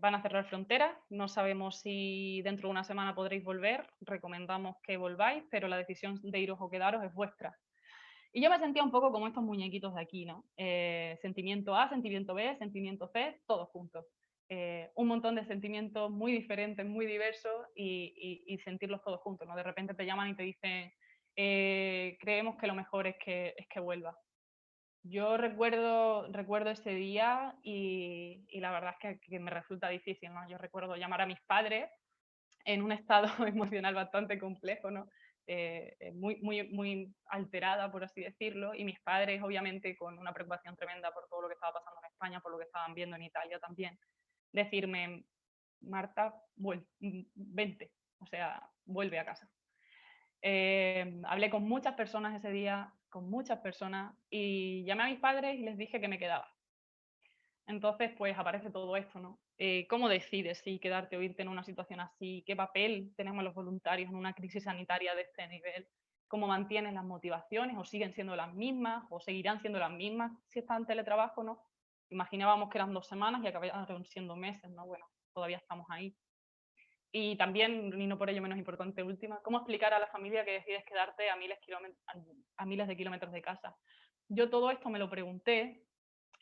Van a cerrar fronteras, no sabemos si dentro de una semana podréis volver, recomendamos que volváis, pero la decisión de iros o quedaros es vuestra. Y yo me sentía un poco como estos muñequitos de aquí, ¿no? Sentimiento A, sentimiento B, sentimiento C, todos juntos. Un montón de sentimientos muy diferentes, muy diversos y sentirlos todos juntos, ¿no? De repente te llaman y te dicen, creemos que lo mejor es que vuelvas. Yo recuerdo ese día y la verdad es que me resulta difícil, ¿no? Yo recuerdo llamar a mis padres en un estado emocional bastante complejo, ¿no? Muy alterada, por así decirlo, y mis padres, obviamente, con una preocupación tremenda por todo lo que estaba pasando en España, por lo que estaban viendo en Italia también, decirme, Marta, vente, o sea, vuelve a casa. Hablé con muchas personas ese día, con muchas personas, y llamé a mis padres y les dije que me quedaba. Entonces, pues aparece todo esto, ¿no? ¿Cómo decides si quedarte o irte en una situación así? ¿Qué papel tenemos los voluntarios en una crisis sanitaria de este nivel? ¿Cómo mantienes las motivaciones? ¿O siguen siendo las mismas? ¿O seguirán siendo las mismas si están en teletrabajo, no? Imaginábamos que eran 2 semanas y acabaron siendo meses, ¿no? Bueno, todavía estamos ahí. Y también, y no por ello menos importante, última, ¿cómo explicar a la familia que decides quedarte a miles de kilómetros de casa? Yo todo esto me lo pregunté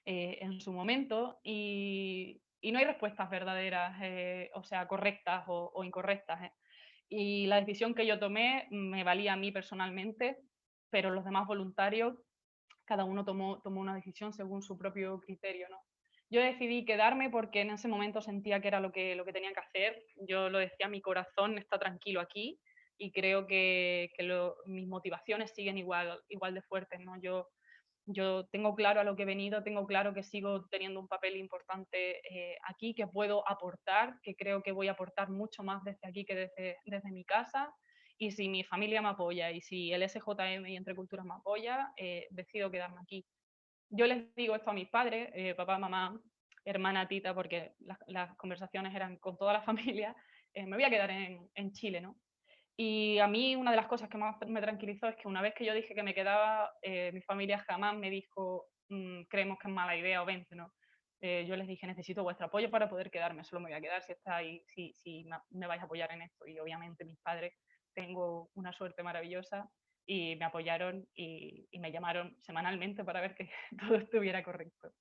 en su momento y no hay respuestas verdaderas, o sea, correctas o incorrectas. Y la decisión que yo tomé me valía a mí personalmente, pero los demás voluntarios, cada uno tomó una decisión según su propio criterio, ¿no? Yo decidí quedarme porque en ese momento sentía que era lo que tenía que hacer. Yo lo decía, mi corazón está tranquilo aquí y creo que mis motivaciones siguen igual de fuertes, ¿no? Yo tengo claro a lo que he venido, tengo claro que sigo teniendo un papel importante aquí, que puedo aportar, que creo que voy a aportar mucho más desde aquí que desde mi casa. Y si mi familia me apoya y si el SJM y Entre Culturas me apoya, decido quedarme aquí. Yo les digo esto a mis padres, papá, mamá, hermana, tita, porque las conversaciones eran con toda la familia, me voy a quedar en Chile, ¿no? Y a mí una de las cosas que más me tranquilizó es que una vez que yo dije que me quedaba, mi familia jamás me dijo, creemos que es mala idea o vente, ¿no? Yo les dije, necesito vuestro apoyo para poder quedarme, solo me voy a quedar si estáis, si me vais a apoyar en esto. Y obviamente mis padres, tengo una suerte maravillosa y me apoyaron y me llamaron semanalmente para ver que todo estuviera correcto.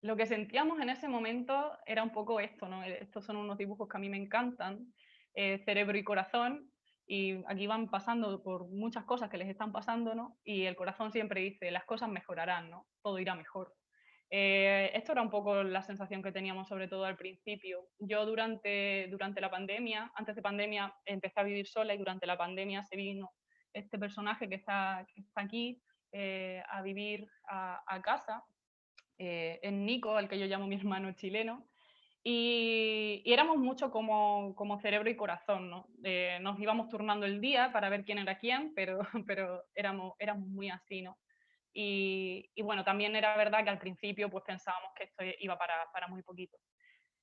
Lo que sentíamos en ese momento era un poco esto, ¿no? Estos son unos dibujos que a mí me encantan, cerebro y corazón, y aquí van pasando por muchas cosas que les están pasando, ¿no? Y el corazón siempre dice, las cosas mejorarán, ¿no? Todo irá mejor. Esto era un poco la sensación que teníamos, sobre todo al principio. Yo durante la pandemia, antes de pandemia, empecé a vivir sola y durante la pandemia se vino este personaje que está aquí a vivir a casa, en Nico, al que yo llamo mi hermano chileno, y éramos mucho como cerebro y corazón, ¿no? Nos íbamos turnando el día para ver quién era quién, pero, pero éramos muy así, ¿no? Y bueno, también era verdad que al principio pues pensábamos que esto iba para muy poquito.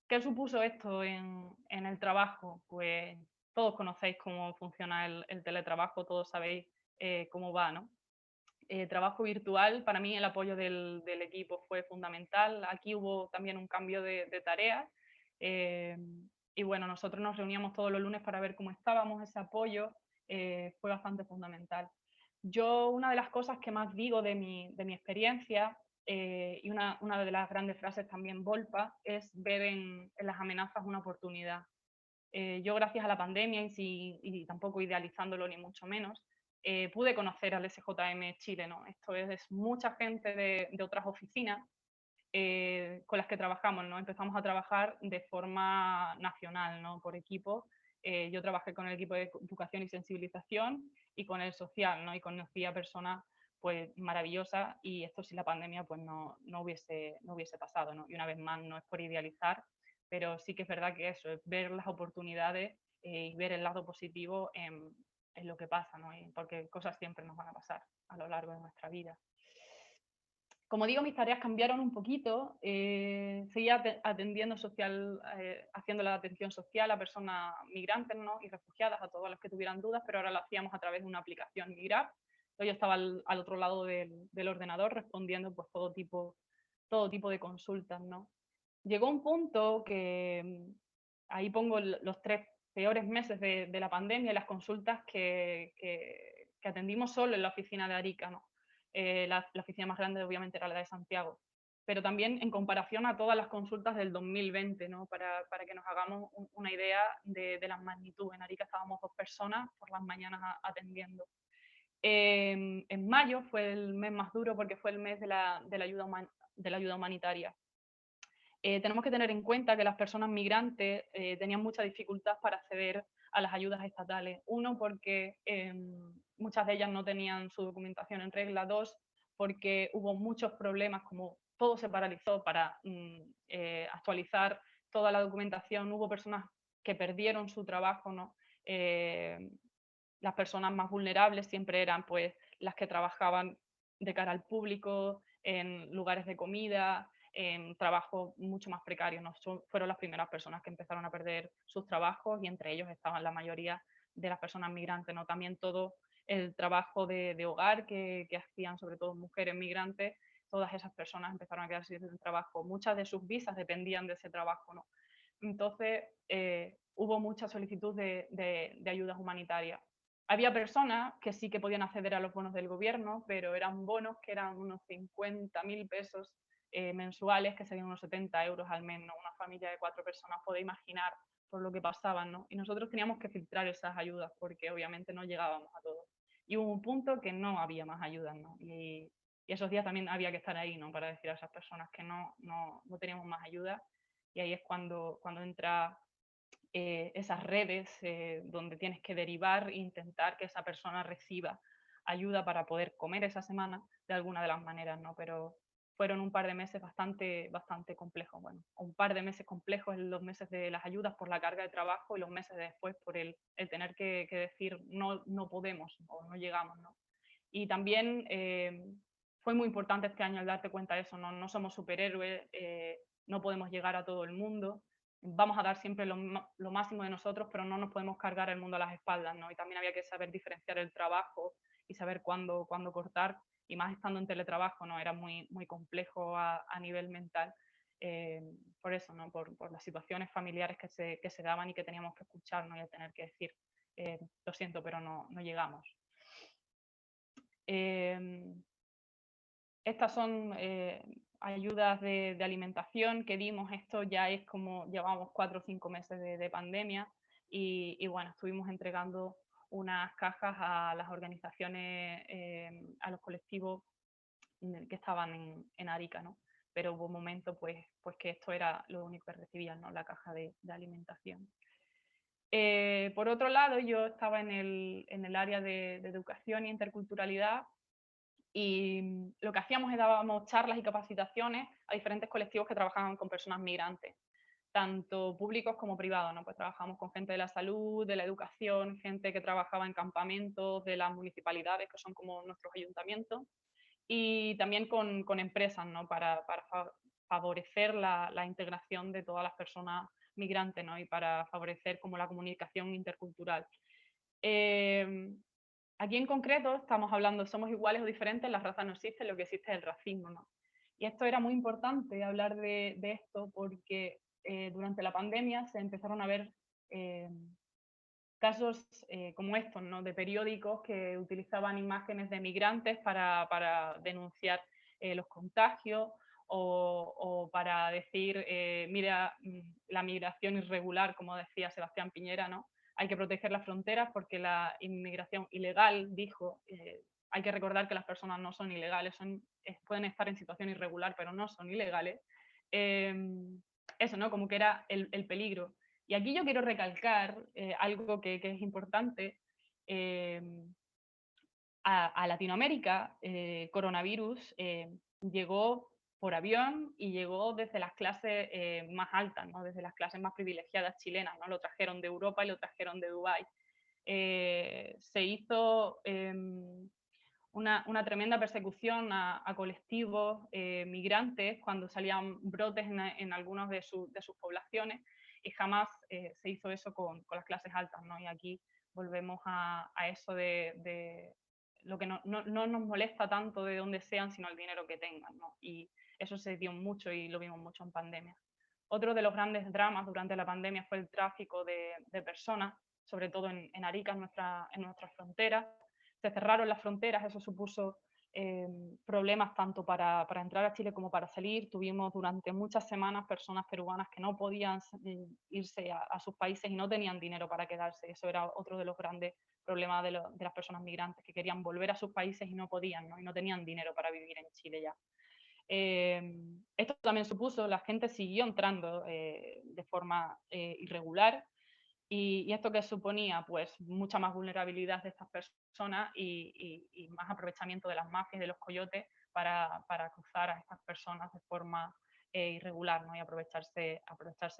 ¿Qué supuso esto en el trabajo? Pues todos conocéis cómo funciona el teletrabajo, todos sabéis cómo va, ¿no? Trabajo virtual, para mí el apoyo del equipo fue fundamental. Aquí hubo también un cambio de tareas eh, y bueno, nosotros nos reuníamos todos los lunes para ver cómo estábamos, ese apoyo fue bastante fundamental. Yo una de las cosas que más digo de mi experiencia y una de las grandes frases también Volpa es ver en las amenazas una oportunidad. Yo gracias a la pandemia y tampoco idealizándolo ni mucho menos, pude conocer al SJM Chile, ¿no? Esto es mucha gente de otras oficinas con las que trabajamos, ¿no? Empezamos a trabajar de forma nacional, ¿no? Por equipo. Yo trabajé con el equipo de educación y sensibilización y con el social, ¿no? Y conocí a personas pues maravillosas y esto sin la pandemia pues no hubiese pasado, ¿no? Y una vez más no es por idealizar, pero sí que es verdad que eso, es ver las oportunidades y ver el lado positivo en lo que pasa, ¿no? Porque cosas siempre nos van a pasar a lo largo de nuestra vida. Como digo, mis tareas cambiaron un poquito. Seguía atendiendo haciendo la atención social a personas migrantes, ¿no? Y refugiadas, a todos los que tuvieran dudas, pero ahora lo hacíamos a través de una aplicación Migrab. Yo estaba al otro lado del ordenador respondiendo pues, todo tipo de consultas, ¿no? Llegó un punto que ahí pongo los 3 peores meses de la pandemia y las consultas que atendimos solo en la oficina de Arica, ¿no? La oficina más grande obviamente era la de Santiago, pero también en comparación a todas las consultas del 2020, ¿no? Para que nos hagamos una idea de la magnitud. En Arica estábamos 2 personas por las mañanas atendiendo. En mayo fue el mes más duro porque fue el mes de la ayuda humanitaria. Tenemos que tener en cuenta que las personas migrantes tenían mucha dificultad para acceder a las ayudas estatales. Uno, porque muchas de ellas no tenían su documentación en regla. Dos, porque hubo muchos problemas, como todo se paralizó para actualizar toda la documentación. Hubo personas que perdieron su trabajo, ¿no? Las personas más vulnerables siempre eran pues, las que trabajaban de cara al público, en lugares de comida, en trabajos mucho más precarios, ¿no? Fueron las primeras personas que empezaron a perder sus trabajos y entre ellos estaban la mayoría de las personas migrantes, ¿no? También todo el trabajo de hogar que hacían sobre todo mujeres migrantes, todas esas personas empezaron a quedarse sin trabajo. Muchas de sus visas dependían de ese trabajo, ¿no? Entonces, hubo mucha solicitud de ayudas humanitarias. Había personas que sí que podían acceder a los bonos del gobierno, pero eran bonos que eran unos 50.000 pesos mensuales, que serían unos 70 euros al mes, ¿no? Una familia de 4 personas, podéis imaginar por lo que pasaban, ¿no? Y nosotros teníamos que filtrar esas ayudas porque obviamente no llegábamos a todo. Y hubo un punto que no había más ayudas, ¿no? Y esos días también había que estar ahí, ¿no? Para decir a esas personas que no teníamos más ayuda. Y ahí es cuando entra esas redes donde tienes que derivar e intentar que esa persona reciba ayuda para poder comer esa semana de alguna de las maneras, ¿no? Pero fueron un par de meses bastante complejos. Bueno, un par de meses complejos en los meses de las ayudas por la carga de trabajo y los meses después por el tener que decir no podemos o no llegamos, ¿no? Y también fue muy importante este año el darte cuenta de eso, no somos superhéroes, no podemos llegar a todo el mundo, vamos a dar siempre lo máximo de nosotros, pero no nos podemos cargar el mundo a las espaldas, ¿no? Y también había que saber diferenciar el trabajo y saber cuándo cortar, y más estando en teletrabajo, ¿no? Era muy complejo a nivel mental. Por eso, ¿no? Por las situaciones familiares que se daban y que teníamos que escuchar, ¿no? Y el tener que decir, lo siento, pero no llegamos. Estas son ayudas de alimentación que dimos. Esto ya es como llevamos 4 o 5 meses de pandemia y bueno, estuvimos entregando unas cajas a las organizaciones, a los colectivos que estaban en Arica, ¿no? Pero hubo un momento pues que esto era lo único que recibían, ¿no? La caja de alimentación. Por otro lado, yo estaba en el área de educación e interculturalidad y lo que hacíamos es dábamos charlas y capacitaciones a diferentes colectivos que trabajaban con personas migrantes, tanto públicos como privados, ¿no? Pues trabajamos con gente de la salud, de la educación, gente que trabajaba en campamentos de las municipalidades, que son como nuestros ayuntamientos, y también con empresas, ¿no? Para favorecer la integración de todas las personas migrantes, ¿no? Y para favorecer como la comunicación intercultural. Aquí en concreto estamos hablando, somos iguales o diferentes, las razas no existen, lo que existe es el racismo, ¿no? Y esto era muy importante hablar de esto porque durante la pandemia se empezaron a ver casos como estos, ¿no? De periódicos que utilizaban imágenes de migrantes para denunciar los contagios o para decir, mira, la migración irregular, como decía Sebastián Piñera, ¿no? Hay que proteger las fronteras porque la inmigración ilegal, dijo, hay que recordar que las personas no son ilegales, pueden estar en situación irregular, pero no son ilegales. Eso, ¿no? Como que era el peligro. Y aquí yo quiero recalcar algo que es importante. A Latinoamérica, coronavirus llegó por avión y llegó desde las clases más altas, ¿no? Desde las clases más privilegiadas chilenas, ¿no? Lo trajeron de Europa y lo trajeron de Dubái. Se hizo una tremenda persecución a colectivos migrantes cuando salían brotes en algunas de sus poblaciones, y jamás se hizo eso con las clases altas, ¿no? Y aquí volvemos a eso de lo que no nos molesta tanto de dónde sean, sino el dinero que tengan, ¿no? Y eso se dio mucho y lo vimos mucho en pandemia. Otro de los grandes dramas durante la pandemia fue el tráfico de personas, sobre todo en Arica, en nuestra frontera. Se cerraron las fronteras, eso supuso problemas tanto para entrar a Chile como para salir. Tuvimos durante muchas semanas personas peruanas que no podían irse a sus países y no tenían dinero para quedarse. Eso era otro de los grandes problemas de las personas migrantes, que querían volver a sus países y no podían, ¿no? Y no tenían dinero para vivir en Chile ya. Esto también supuso, la gente siguió entrando de forma irregular, y esto que suponía pues mucha más vulnerabilidad de estas personas y más aprovechamiento de las mafias, de los coyotes, para cruzar a estas personas de forma irregular, ¿no? Y aprovecharse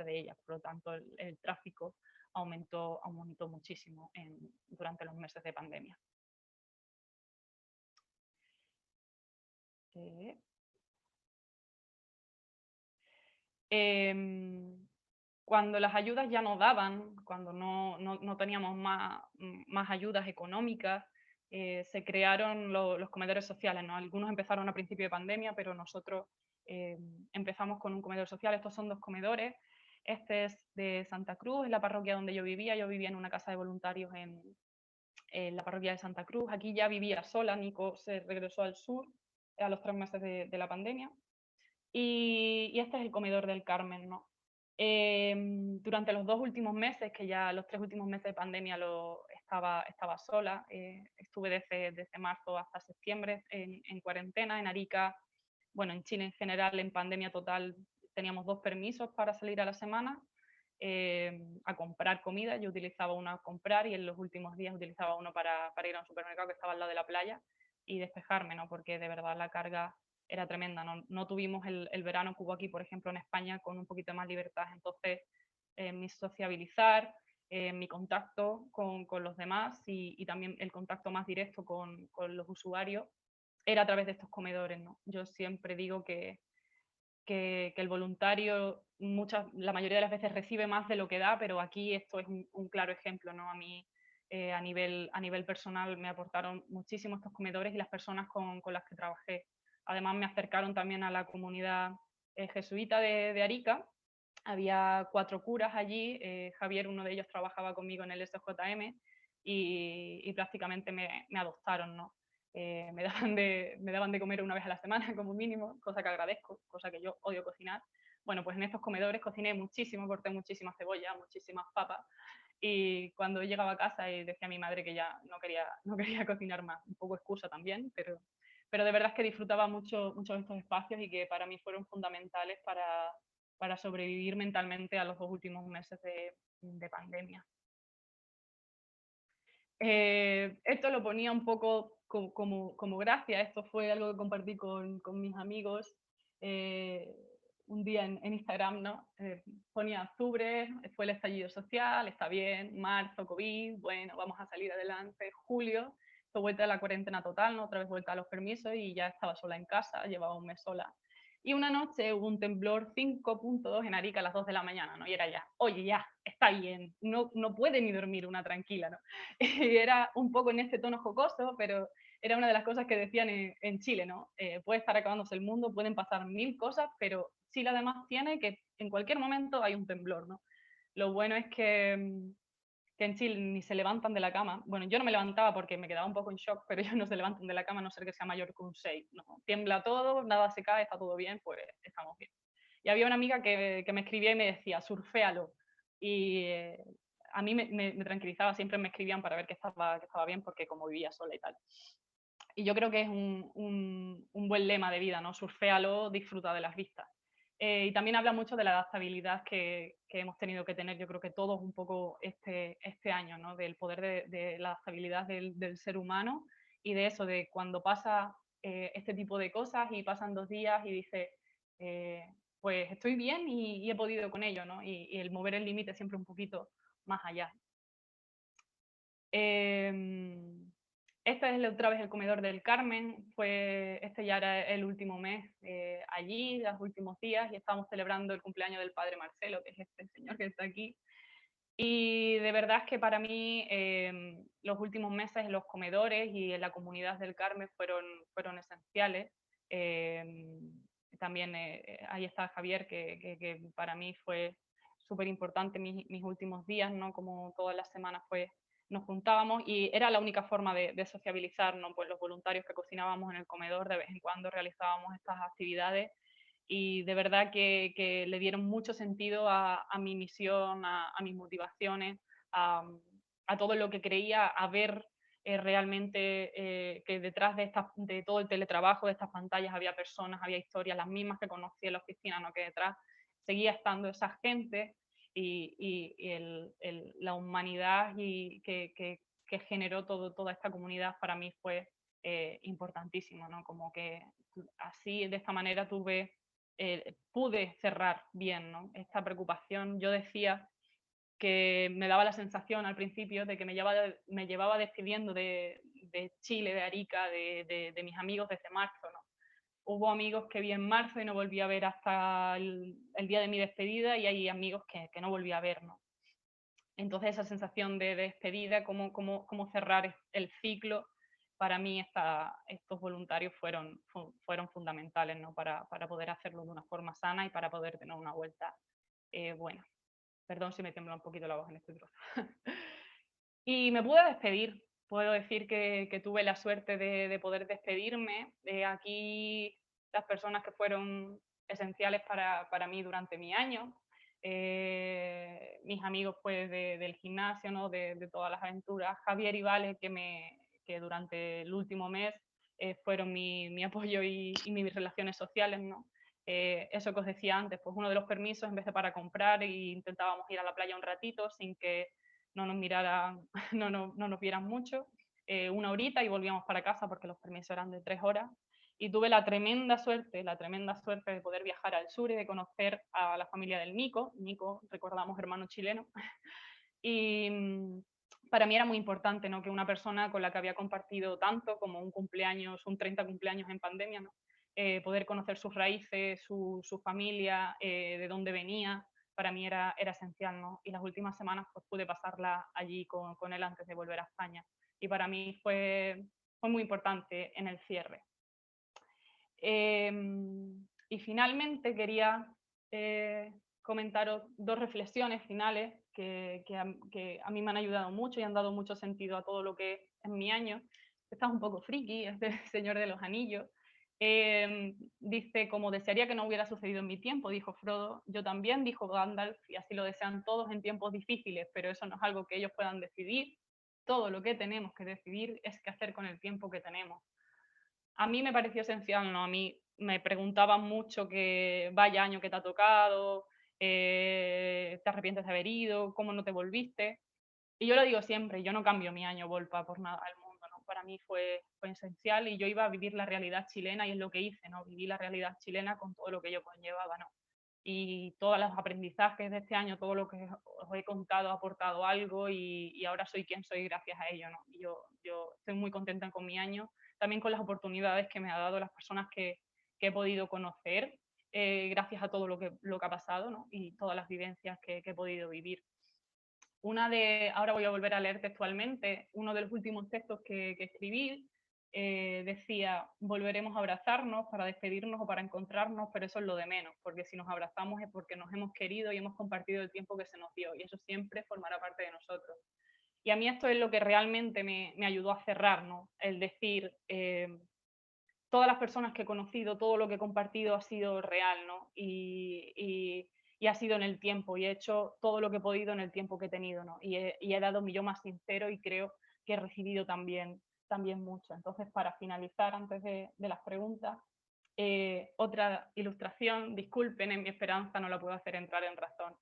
de ellas. Por lo tanto, el tráfico aumentó muchísimo durante los meses de pandemia. Cuando las ayudas ya no daban, cuando no teníamos más ayudas económicas, se crearon los comedores sociales, ¿no? Algunos empezaron a principio de pandemia, pero nosotros empezamos con un comedor social. Estos son 2 comedores. Este es de Santa Cruz, es la parroquia donde yo vivía. Yo vivía en una casa de voluntarios en la parroquia de Santa Cruz. Aquí ya vivía sola. Nico se regresó al sur a los 3 meses de la pandemia. Y este es el comedor del Carmen, ¿no? Durante los 2 últimos meses, que ya los 3 últimos meses de pandemia estaba sola, estuve desde marzo hasta septiembre en cuarentena, en Arica, bueno, en Chile en general, en pandemia total, teníamos 2 permisos para salir a la semana a comprar comida. Yo utilizaba uno a comprar y en los últimos días utilizaba uno para ir a un supermercado que estaba al lado de la playa y despejarme, ¿no? Porque de verdad la carga era tremenda. No tuvimos el verano que hubo aquí, por ejemplo, en España, con un poquito más libertad. Entonces, mi sociabilizar, mi contacto con los demás y también el contacto más directo con los usuarios era a través de estos comedores, ¿no? Yo siempre digo que el voluntario la mayoría de las veces recibe más de lo que da, pero aquí esto es un claro ejemplo, ¿no? A mí, a nivel personal, me aportaron muchísimo estos comedores y las personas con las que trabajé. Además, me acercaron también a la comunidad jesuita de Arica. Había 4 curas allí. Javier, uno de ellos, trabajaba conmigo en el SJM y prácticamente me adoptaron, ¿no? Me daban de comer una vez a la semana como mínimo, cosa que agradezco, cosa que yo odio cocinar. Bueno, pues en estos comedores cociné muchísimo, corté muchísimas cebollas, muchísimas papas, y cuando llegaba a casa y decía a mi madre que ya no quería cocinar más, un poco excusa también, pero de verdad es que disfrutaba mucho de estos espacios y que para mí fueron fundamentales para sobrevivir mentalmente a los 2 últimos meses de pandemia. Esto lo ponía un poco como gracia. Esto fue algo que compartí con mis amigos un día en Instagram, ¿no? Ponía octubre, fue el estallido social, está bien, marzo, COVID, bueno, vamos a salir adelante, julio, fue vuelta a la cuarentena total, ¿no? Otra vez vuelta a los permisos y ya estaba sola en casa, llevaba un mes sola. Y una noche hubo un temblor 5.2 en Arica a las 2 de la mañana, ¿no? Y era ya, oye, ya, está bien, no puede ni dormir una tranquila, ¿no? Y era un poco en este tono jocoso, pero era una de las cosas que decían en Chile, ¿no? Puede estar acabándose el mundo, pueden pasar 1000 cosas, pero Chile además tiene que en cualquier momento hay un temblor, ¿no? Lo bueno es que en Chile ni se levantan de la cama. Bueno, yo no me levantaba porque me quedaba un poco en shock, pero ellos no se levantan de la cama a no ser que sea mayor que un 6. No, tiembla todo, nada se cae, está todo bien, pues estamos bien. Y había una amiga que me escribía y me decía, surféalo. Y a mí me tranquilizaba, siempre me escribían para ver que estaba bien, porque como vivía sola y tal. Y yo creo que es un buen lema de vida, ¿no? Surféalo, disfruta de las vistas. Y también habla mucho de la adaptabilidad que hemos tenido que tener, yo creo que todos un poco este año, ¿no? Del poder de la adaptabilidad del ser humano y de eso, de cuando pasa este tipo de cosas y pasan 2 días y dice, pues estoy bien y he podido con ello, ¿no? Y el mover el límite siempre un poquito más allá. Este es otra vez el Comedor del Carmen, este ya era el último mes allí, los últimos días, y estábamos celebrando el cumpleaños del padre Marcelo, que es este señor que está aquí. Y de verdad es que para mí los últimos meses en los comedores y en la comunidad del Carmen fueron esenciales. También ahí está Javier, que para mí fue súper importante mis últimos días, ¿no? Como todas las semanas nos juntábamos y era la única forma de sociabilizar, ¿no? Pues los voluntarios que cocinábamos en el comedor, de vez en cuando realizábamos estas actividades y de verdad que le dieron mucho sentido a mi misión, a mis motivaciones, a todo lo que creía, a ver realmente que detrás de todo el teletrabajo, de estas pantallas, había personas, había historias, las mismas que conocí en la oficina, ¿no? Que detrás seguía estando esa gente y la humanidad que generó toda esta comunidad para mí fue importantísimo, ¿no? Como que así, de esta manera pude cerrar bien, ¿no? Esta preocupación. Yo decía que me daba la sensación al principio de que me llevaba despidiendo de Chile, de Arica, de mis amigos desde marzo, ¿no? Hubo amigos que vi en marzo y no volví a ver hasta el día de mi despedida y hay amigos que no volví a ver, ¿no? Entonces esa sensación de despedida, cómo cerrar el ciclo, para mí estos voluntarios fueron fundamentales, ¿no? Para poder hacerlo de una forma sana y para poder tener una vuelta buena. Perdón si me tiembla un poquito la voz en este trozo. Y me pude despedir. Puedo decir que tuve la suerte de poder despedirme. Aquí las personas que fueron esenciales para mí durante mi año, mis amigos pues, del gimnasio, ¿no? de todas las aventuras, Javier y Vale, que durante el último mes fueron mi apoyo y mis relaciones sociales, ¿no? Eso que os decía antes, pues uno de los permisos, en vez de para comprar, intentábamos ir a la playa un ratito sin que no nos miraran, no nos vieran mucho, una horita y volvíamos para casa porque los permisos eran de 3 horas. Y tuve la tremenda suerte de poder viajar al sur y de conocer a la familia del Nico. Nico, recordamos, hermano chileno. Y para mí era muy importante, ¿no? Que una persona con la que había compartido tanto como un 30 cumpleaños en pandemia, ¿no? Poder conocer sus raíces, su familia, de dónde venía, para mí era esencial, ¿no? Y las últimas semanas pues, pude pasarla allí con él antes de volver a España. Y para mí fue muy importante en el cierre. Y finalmente quería comentaros 2 reflexiones finales que a mí me han ayudado mucho y han dado mucho sentido a todo lo que es mi año. Esta es un poco friki, es del Señor de los Anillos. Dice, como desearía que no hubiera sucedido en mi tiempo, dijo Frodo, yo también, dijo Gandalf, y así lo desean todos en tiempos difíciles, pero eso no es algo que ellos puedan decidir. Todo lo que tenemos que decidir es qué hacer con el tiempo que tenemos. A mí me pareció esencial, ¿no? A mí me preguntaban mucho que vaya año que te ha tocado, te arrepientes de haber ido, cómo no te volviste. Y yo lo digo siempre, yo no cambio mi año Volpa por nada del mundo, ¿no? Para mí fue esencial y yo iba a vivir la realidad chilena y es lo que hice, ¿no? Viví la realidad chilena con todo lo que ello conllevaba, ¿no? Y todos los aprendizajes de este año, todo lo que os he contado ha aportado algo y ahora soy quien soy gracias a ello, ¿no? Y yo estoy muy contenta con mi año, también con las oportunidades que me ha dado las personas que he podido conocer, gracias a todo lo que ha pasado, ¿no? Y todas las vivencias que he podido vivir. Ahora voy a volver a leer textualmente, uno de los últimos textos que escribí decía, volveremos a abrazarnos para despedirnos o para encontrarnos, pero eso es lo de menos, porque si nos abrazamos es porque nos hemos querido y hemos compartido el tiempo que se nos dio, y eso siempre formará parte de nosotros. Y a mí esto es lo que realmente me ayudó a cerrar, ¿no? El decir, todas las personas que he conocido, todo lo que he compartido ha sido real, ¿no? Y ha sido en el tiempo, y he hecho todo lo que he podido en el tiempo que he tenido, ¿no? Y he dado mi yo más sincero y creo que he recibido también mucho. Entonces, para finalizar, antes de las preguntas, otra ilustración, disculpen, en mi esperanza no la puedo hacer entrar en razón.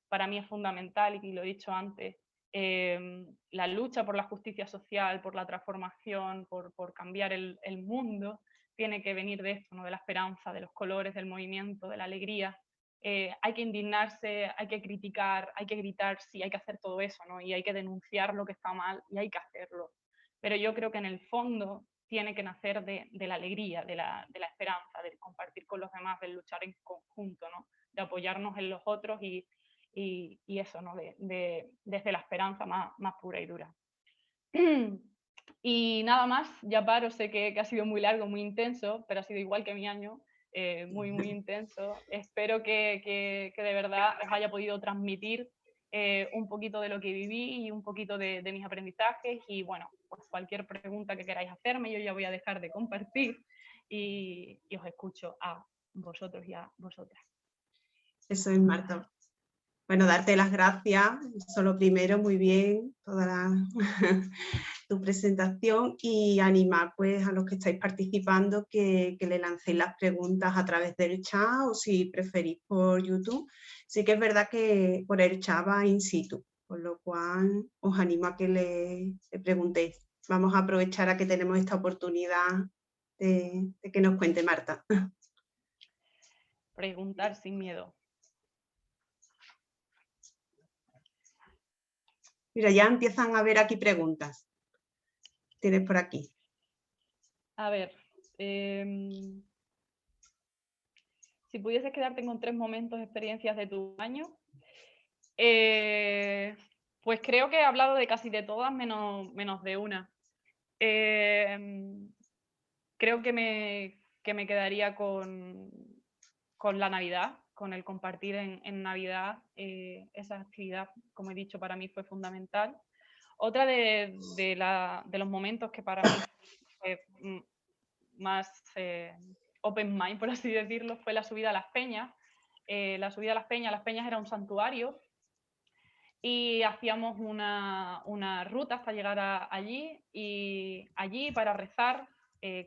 Para mí es fundamental, y lo he dicho antes, la lucha por la justicia social, por la transformación, por cambiar el mundo, tiene que venir de esto, ¿no? De la esperanza, de los colores, del movimiento, de la alegría. Hay que indignarse, hay que criticar, hay que gritar, sí, hay que hacer todo eso, ¿no? Y hay que denunciar lo que está mal y hay que hacerlo. Pero yo creo que en el fondo tiene que nacer de la alegría, de la esperanza, del compartir con los demás, del luchar en conjunto, ¿no? De apoyarnos en los otros y eso, ¿no? Desde la esperanza más pura y dura. Y nada más, ya paro, sé que ha sido muy largo, muy intenso, pero ha sido igual que mi año, muy, muy intenso. Espero que de verdad os haya podido transmitir un poquito de lo que viví y un poquito de mis aprendizajes. Y bueno, pues cualquier pregunta que queráis hacerme, yo ya voy a dejar de compartir y os escucho a vosotros y a vosotras. Eso es, Marta. Bueno, darte las gracias, eso primero, muy bien, toda tu presentación, y animar pues a los que estáis participando que le lancéis las preguntas a través del chat o si preferís por YouTube. Sí que es verdad que por el chat va in situ, por lo cual os animo a que le preguntéis. Vamos a aprovechar a que tenemos esta oportunidad de que nos cuente Marta. Preguntar sin miedo. Mira, ya empiezan a haber aquí preguntas. Tienes por aquí. A ver, si pudieses quedarte con 3 momentos, experiencias de tu año, pues creo que he hablado de casi de todas, menos de una. Creo que me quedaría con la Navidad, con el compartir en Navidad. Esa actividad, como he dicho, para mí fue fundamental. Otra de los momentos que para mí fue más open mind, por así decirlo, fue la subida a las Peñas. La subida a las Peñas era un santuario y hacíamos una ruta hasta llegar allí, y allí para rezar,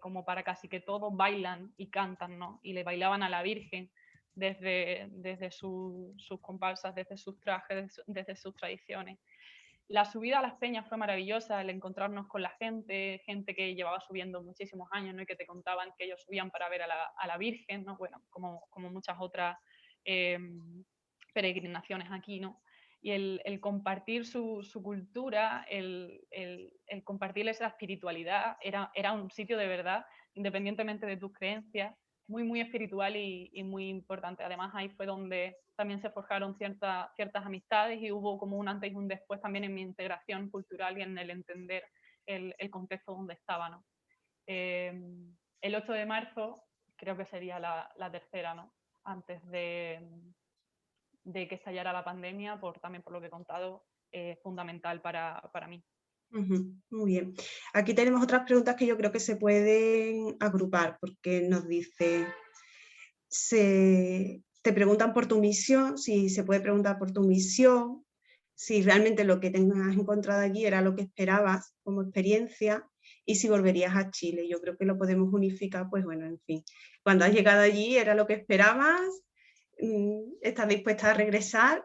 como para casi que todos bailan y cantan, ¿no? Y le bailaban a la Virgen desde sus comparsas, desde sus trajes, desde sus tradiciones. La subida a las Peñas fue maravillosa, el encontrarnos con la gente que llevaba subiendo muchísimos años, ¿no? Y que te contaban que ellos subían para ver a la Virgen, ¿no? Bueno, como muchas otras peregrinaciones aquí, ¿no? Y el compartir su cultura, el compartir esa espiritualidad, era un sitio de verdad, independientemente de tus creencias, muy, muy espiritual y muy importante. Además, ahí fue donde también se forjaron ciertas amistades y hubo como un antes y un después también en mi integración cultural y en el entender el contexto donde estaba, ¿no? El 8 de marzo creo que sería la tercera, ¿no? Antes de que estallara la pandemia, también por lo que he contado, fundamental para mí. Muy bien. Aquí tenemos otras preguntas que yo creo que se pueden agrupar, porque nos dice, te preguntan por tu misión, si se puede preguntar por tu misión, si realmente lo que tengas encontrado allí era lo que esperabas como experiencia y si volverías a Chile. Yo creo que lo podemos unificar, pues bueno, en fin. Cuando has llegado allí, ¿era lo que esperabas? ¿Estás dispuesta a regresar?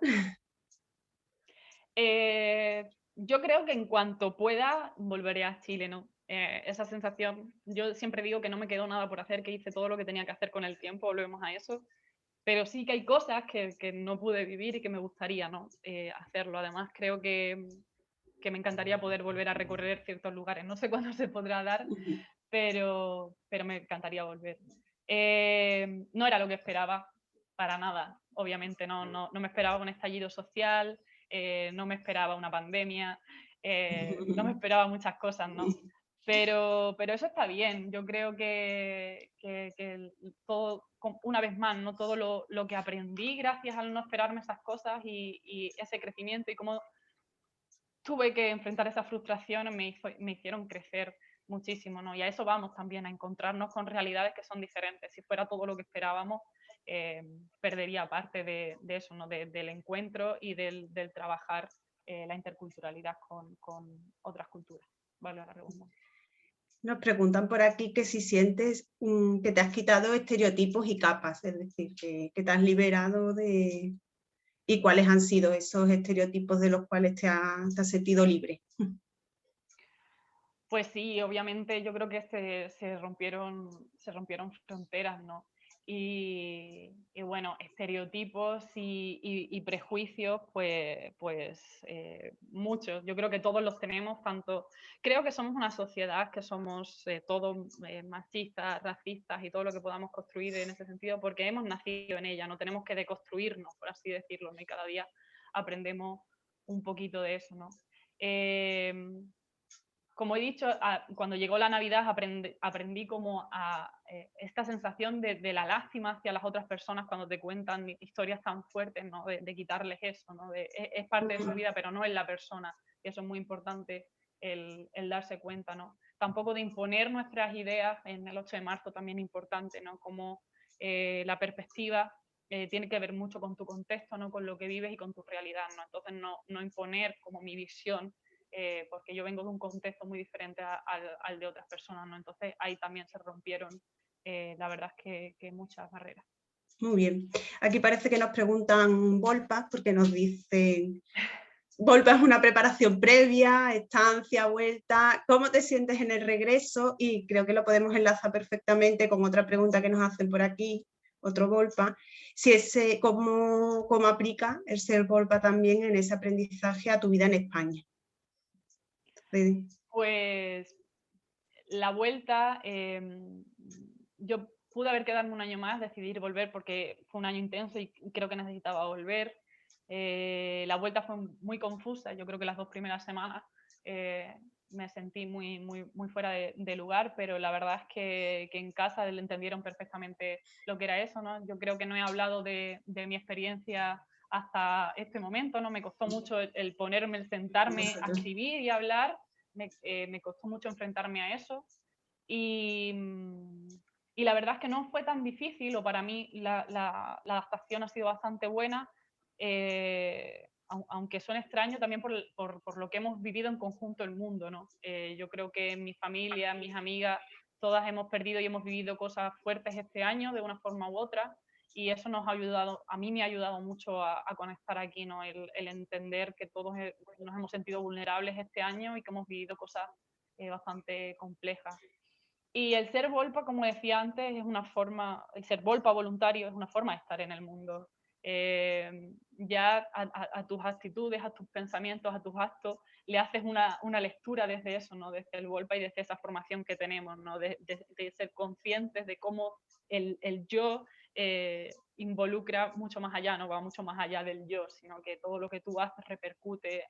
Yo creo que en cuanto pueda volveré a Chile, ¿no? Esa sensación, yo siempre digo que no me quedó nada por hacer, que hice todo lo que tenía que hacer con el tiempo, volvemos a eso, pero sí que hay cosas que no pude vivir y que me gustaría, ¿no? Hacerlo. Además, creo que me encantaría poder volver a recorrer ciertos lugares. No sé cuándo se podrá dar, pero me encantaría volver. No era lo que esperaba, para nada, obviamente, no me esperaba un estallido social, no me esperaba una pandemia, no me esperaba muchas cosas, ¿no? Pero eso está bien. Yo creo que todo, una vez más, ¿no? Todo lo que aprendí gracias al no esperarme esas cosas y ese crecimiento y cómo tuve que enfrentar esas frustraciones me hicieron crecer muchísimo, ¿no? Y a eso vamos también, a encontrarnos con realidades que son diferentes. Si fuera todo lo que esperábamos, perdería parte de eso, ¿no? Del encuentro y del trabajar la interculturalidad con otras culturas. Vale, la redundancia. Nos preguntan por aquí que si sientes que te has quitado estereotipos y capas, es decir, que te has liberado de... ¿Y cuáles han sido esos estereotipos de los cuales te has sentido libre? Pues sí, obviamente yo creo que se rompieron fronteras, ¿no? Y bueno, estereotipos y prejuicios, pues muchos. Yo creo que todos los tenemos, tanto... Creo que somos una sociedad que somos todos machistas, racistas y todo lo que podamos construir en ese sentido, porque hemos nacido en ella, no tenemos que deconstruirnos, por así decirlo, ¿no? Y cada día aprendemos un poquito de eso, ¿no? Eh, Como he dicho, cuando llegó la Navidad aprendí como a esta sensación de la lástima hacia las otras personas cuando te cuentan historias tan fuertes, ¿no? De quitarles eso, ¿no? Es parte de su vida, pero no es la persona. Y eso es muy importante, el darse cuenta, ¿no? Tampoco de imponer nuestras ideas en el 8 de marzo, también importante, ¿no? Como la perspectiva tiene que ver mucho con tu contexto, ¿no? Con lo que vives y con tu realidad, ¿no? Entonces no imponer como mi visión porque yo vengo de un contexto muy diferente al de otras personas, ¿no? Entonces ahí también se rompieron, la verdad es que muchas barreras. Muy bien. Aquí parece que nos preguntan Volpas, porque nos dicen, Volpa es una preparación previa, estancia, vuelta. ¿Cómo te sientes en el regreso? Y creo que lo podemos enlazar perfectamente con otra pregunta que nos hacen por aquí, otro Volpa. Si ¿cómo aplica el ser Volpa también en ese aprendizaje a tu vida en España? Pues la vuelta, yo pude haber quedarme un año más, decidir volver porque fue un año intenso y creo que necesitaba volver. La vuelta fue muy confusa, yo creo que las 2 primeras semanas me sentí muy fuera de lugar, pero la verdad es que en casa le entendieron perfectamente lo que era eso, ¿no? Yo creo que no he hablado de mi experiencia hasta este momento, ¿no? Me costó mucho el ponerme, el sentarme a escribir y hablar, me costó mucho enfrentarme a eso y, y la verdad es que no fue tan difícil, o para mí la adaptación ha sido bastante buena, aunque suene extraño también por lo que hemos vivido en conjunto el mundo, ¿no? Yo creo que mi familia, mis amigas, todas hemos perdido y hemos vivido cosas fuertes este año de una forma u otra, y eso nos ha ayudado, a mí me ha ayudado mucho a conectar aquí, ¿no? El entender que todos nos hemos sentido vulnerables este año y que hemos vivido cosas bastante complejas. Y el ser Volpa, como decía antes, es una forma, el ser Volpa voluntario es una forma de estar en el mundo. Ya a tus actitudes, a tus pensamientos, a tus actos, le haces una lectura desde eso, ¿no? Desde el Volpa y desde esa formación que tenemos, ¿no? De ser conscientes de cómo el yo involucra mucho más allá, no va mucho más allá del yo, sino que todo lo que tú haces repercute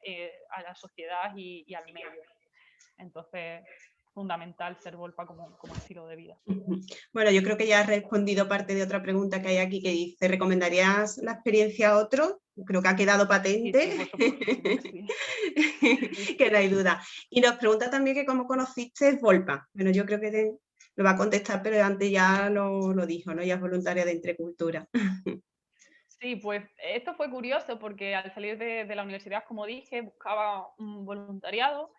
a la sociedad y al medio. Entonces, fundamental ser Volpa como estilo de vida. Bueno, yo creo que ya has respondido parte de otra pregunta que hay aquí que dice, ¿recomendarías la experiencia a otros? Creo que ha quedado patente, Sí, por supuesto, sí. que no hay duda. Y nos pregunta también que cómo conociste Volpa. Bueno, yo creo que lo va a contestar, pero antes ya lo dijo, ¿no? Ya es voluntaria de Entrecultura. Sí, pues esto fue curioso porque al salir de la universidad, como dije, buscaba un voluntariado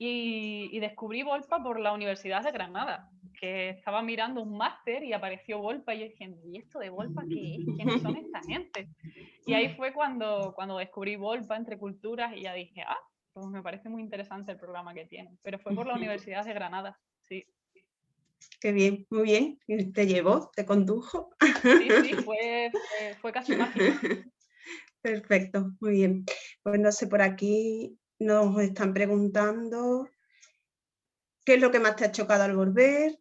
y descubrí Volpa por la Universidad de Granada, que estaba mirando un máster y apareció Volpa y yo dije, ¿y esto de Volpa qué es? ¿Quiénes son esta gente? Y ahí fue cuando descubrí Volpa entre culturas y ya dije, pues me parece muy interesante el programa que tienen. Pero fue por la Universidad de Granada, sí. Qué bien, muy bien. ¿Te llevó? ¿Te condujo? Sí, fue casi mágico. Perfecto, muy bien. Pues no sé, por aquí nos están preguntando ¿qué es lo que más te ha chocado al volver?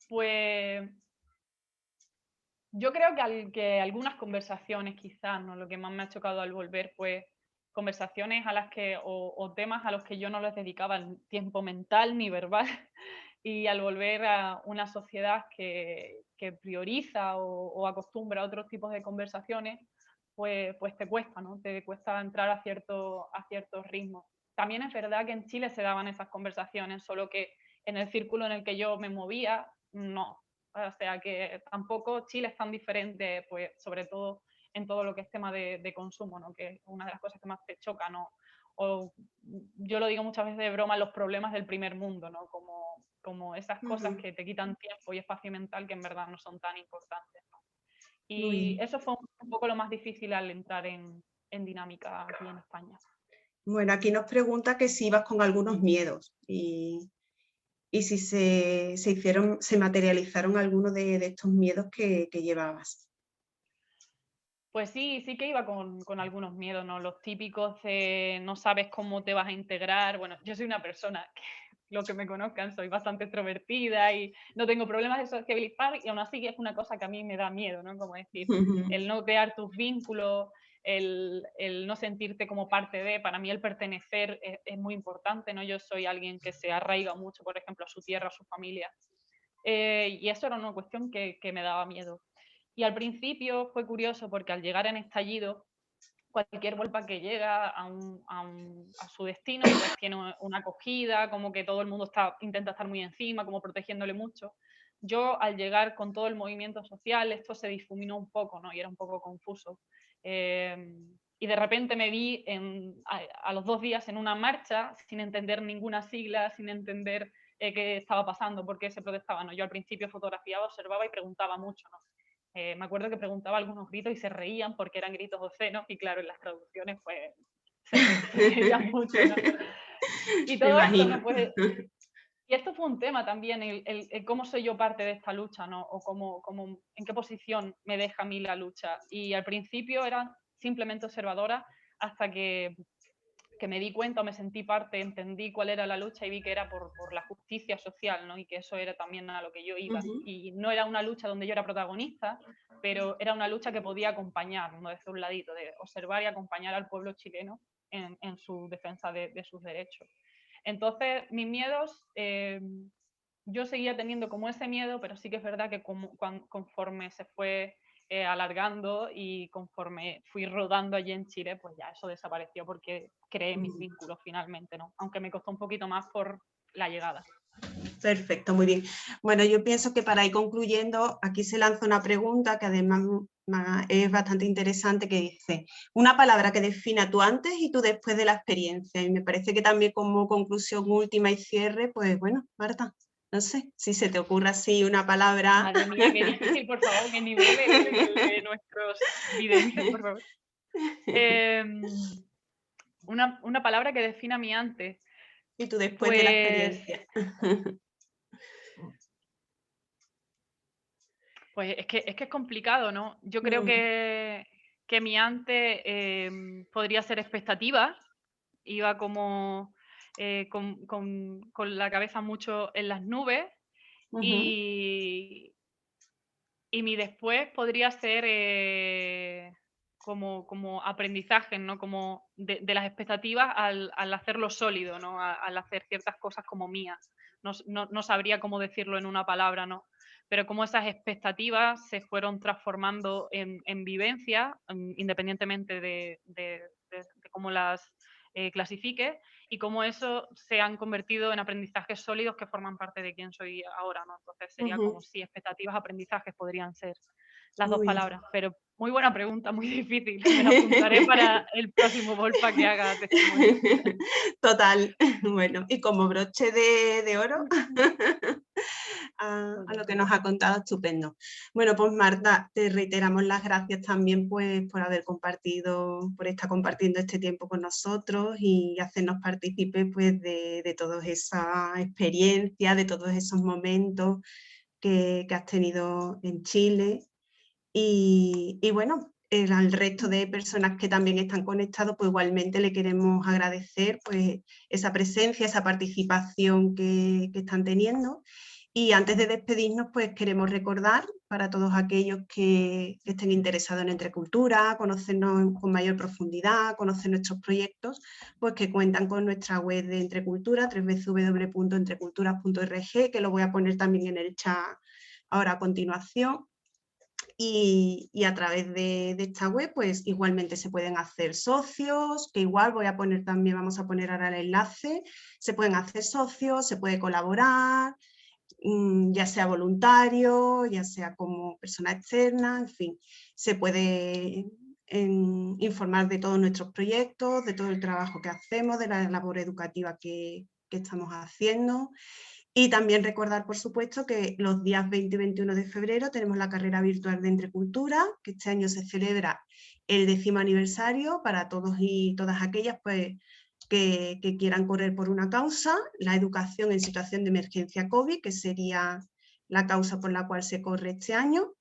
Pues yo creo que algunas conversaciones quizás, ¿no? Lo que más me ha chocado al volver, pues conversaciones a las que, o temas a los que yo no les dedicaba el tiempo mental ni verbal, y al volver a una sociedad que prioriza o acostumbra a otros tipos de conversaciones, pues te cuesta, ¿no? Te cuesta entrar a ciertos ritmos. También es verdad que en Chile se daban esas conversaciones, solo que en el círculo en el que yo me movía, no. O sea que tampoco Chile es tan diferente, pues sobre todo en todo lo que es tema de consumo, ¿no? Que es una de las cosas que más te choca, ¿no? O yo lo digo muchas veces de broma, los problemas del primer mundo, ¿no? Como esas cosas que te quitan tiempo y espacio mental que en verdad no son tan importantes, ¿no? Muy Y bien. eso fue un poco lo más difícil al entrar en dinámica aquí en España. Bueno, aquí nos pregunta que si ibas con algunos miedos y si se materializaron algunos de estos miedos que llevabas. Pues sí, sí que iba con algunos miedos, ¿no? Los típicos de no sabes cómo te vas a integrar. Bueno, yo soy una persona que, los que me conozcan, soy bastante extrovertida y no tengo problemas de sociabilizar, y aún así es una cosa que a mí me da miedo, ¿no? Como decir, el no crear tus vínculos, el no sentirte como parte de, para mí el pertenecer es muy importante, ¿no? Yo soy alguien que se arraiga mucho, por ejemplo, a su tierra, a su familia. Y eso era una cuestión que me daba miedo. Y al principio fue curioso porque al llegar en estallido, cualquier vuelta que llega a su destino, pues tiene una acogida, como que todo el mundo intenta estar muy encima, como protegiéndole mucho. Yo al llegar con todo el movimiento social, esto se difuminó un poco, ¿no? Y era un poco confuso. Y de repente me vi a los 2 días en una marcha sin entender ninguna sigla, sin entender qué estaba pasando, por qué se protestaba, ¿no? Yo al principio fotografiaba, observaba y preguntaba mucho, ¿no? Me acuerdo que preguntaba algunos gritos y se reían porque eran gritos obscenos, y claro, en las traducciones pues se reían mucho, ¿no? Y Me todo esto, ¿no? imagino. Pues, y esto fue un tema también, el cómo soy yo parte de esta lucha, ¿no? O en qué posición me deja a mí la lucha. Y al principio era simplemente observadora hasta que me di cuenta o me sentí parte, entendí cuál era la lucha y vi que era por la justicia social, ¿no? Y que eso era también a lo que yo iba. Y no era una lucha donde yo era protagonista, pero era una lucha que podía acompañar, ¿no? Desde un ladito, de observar y acompañar al pueblo chileno en su defensa de sus derechos. Entonces, mis miedos, yo seguía teniendo como ese miedo, pero sí que es verdad que conforme se fue alargando y conforme fui rodando allí en Chile, pues ya eso desapareció porque creé mis vínculos finalmente, ¿no? Aunque me costó un poquito más por la llegada. Perfecto, muy bien. Bueno, yo pienso que para ir concluyendo, aquí se lanza una pregunta que además es bastante interesante, que dice, una palabra que defina tu antes y tu después de la experiencia. Y me parece que también como conclusión última y cierre, pues bueno, Marta, no sé, si se te ocurre así una palabra. Madre mía, qué difícil, por favor, qué nivel el de nuestros videntes, por favor. Una palabra que defina mi antes. Y tu después de la Pues experiencia. Pues es que es complicado, ¿no? Yo creo que mi antes podría ser expectativa. Iba como con la cabeza mucho en las nubes, y, y mi después podría ser como aprendizaje, ¿no? Como de las expectativas al hacerlo sólido, ¿no? Al hacer ciertas cosas como mías. No sabría cómo decirlo en una palabra, ¿no? Pero cómo esas expectativas se fueron transformando en vivencia, independientemente de cómo las clasifique, y cómo eso se han convertido en aprendizajes sólidos que forman parte de quién soy ahora, ¿no? Entonces sería como si expectativas, aprendizajes podrían ser las dos Muy bien. palabras, pero muy buena pregunta, muy difícil. Me la apuntaré para el próximo Volpa que haga testimonio. Total. Bueno, y como broche de oro a lo que nos ha contado, estupendo. Bueno, pues Marta, te reiteramos las gracias también pues, por haber compartido, por estar compartiendo este tiempo con nosotros y hacernos partícipes pues, de todas esas experiencias, de todos esos momentos que has tenido en Chile. Y bueno, al resto de personas que también están conectados, pues igualmente le queremos agradecer pues, esa presencia, esa participación que están teniendo. Y antes de despedirnos, pues queremos recordar para todos aquellos que estén interesados en Entrecultura, conocernos con mayor profundidad, conocer nuestros proyectos, pues que cuentan con nuestra web de Entrecultura, www.entreculturas.org, que lo voy a poner también en el chat ahora a continuación. Y a través de esta web, pues igualmente se pueden hacer socios, que igual voy a poner también, vamos a poner ahora el enlace, se pueden hacer socios, se puede colaborar, ya sea voluntario, ya sea como persona externa, en fin, se puede informar de todos nuestros proyectos, de todo el trabajo que hacemos, de la labor educativa que estamos haciendo. Y también recordar, por supuesto, que los días 20 y 21 de febrero tenemos la carrera virtual de Entrecultura, que este año se celebra el 10º aniversario para todos y todas aquellas pues, que quieran correr por una causa, la educación en situación de emergencia COVID, que sería la causa por la cual se corre este año,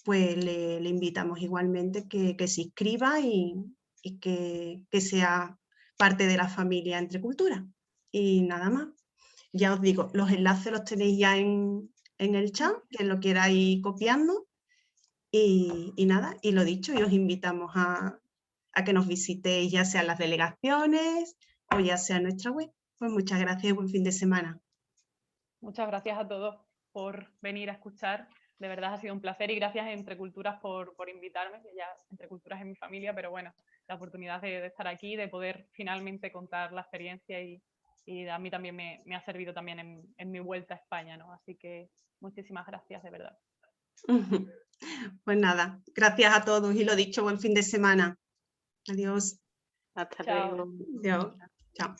pues le invitamos igualmente que se inscriba y que sea parte de la familia Entre Culturas. Y nada más. Ya os digo, los enlaces los tenéis ya en el chat, que lo queráis copiando. Y nada, y lo dicho, y os invitamos a que nos visitéis, ya sean las delegaciones o ya sea nuestra web. Pues muchas gracias y buen fin de semana. Muchas gracias a todos por venir a escuchar. De verdad ha sido un placer y gracias a Entre Culturas por invitarme, que ya Entre Culturas es mi familia, pero bueno, la oportunidad de estar aquí, de poder finalmente contar la experiencia y a mí también me ha servido también en mi vuelta a España, ¿no? Así que muchísimas gracias, de verdad. Pues nada, gracias a todos y lo dicho, buen fin de semana. Adiós. Hasta Chao. luego. Adiós. Chao.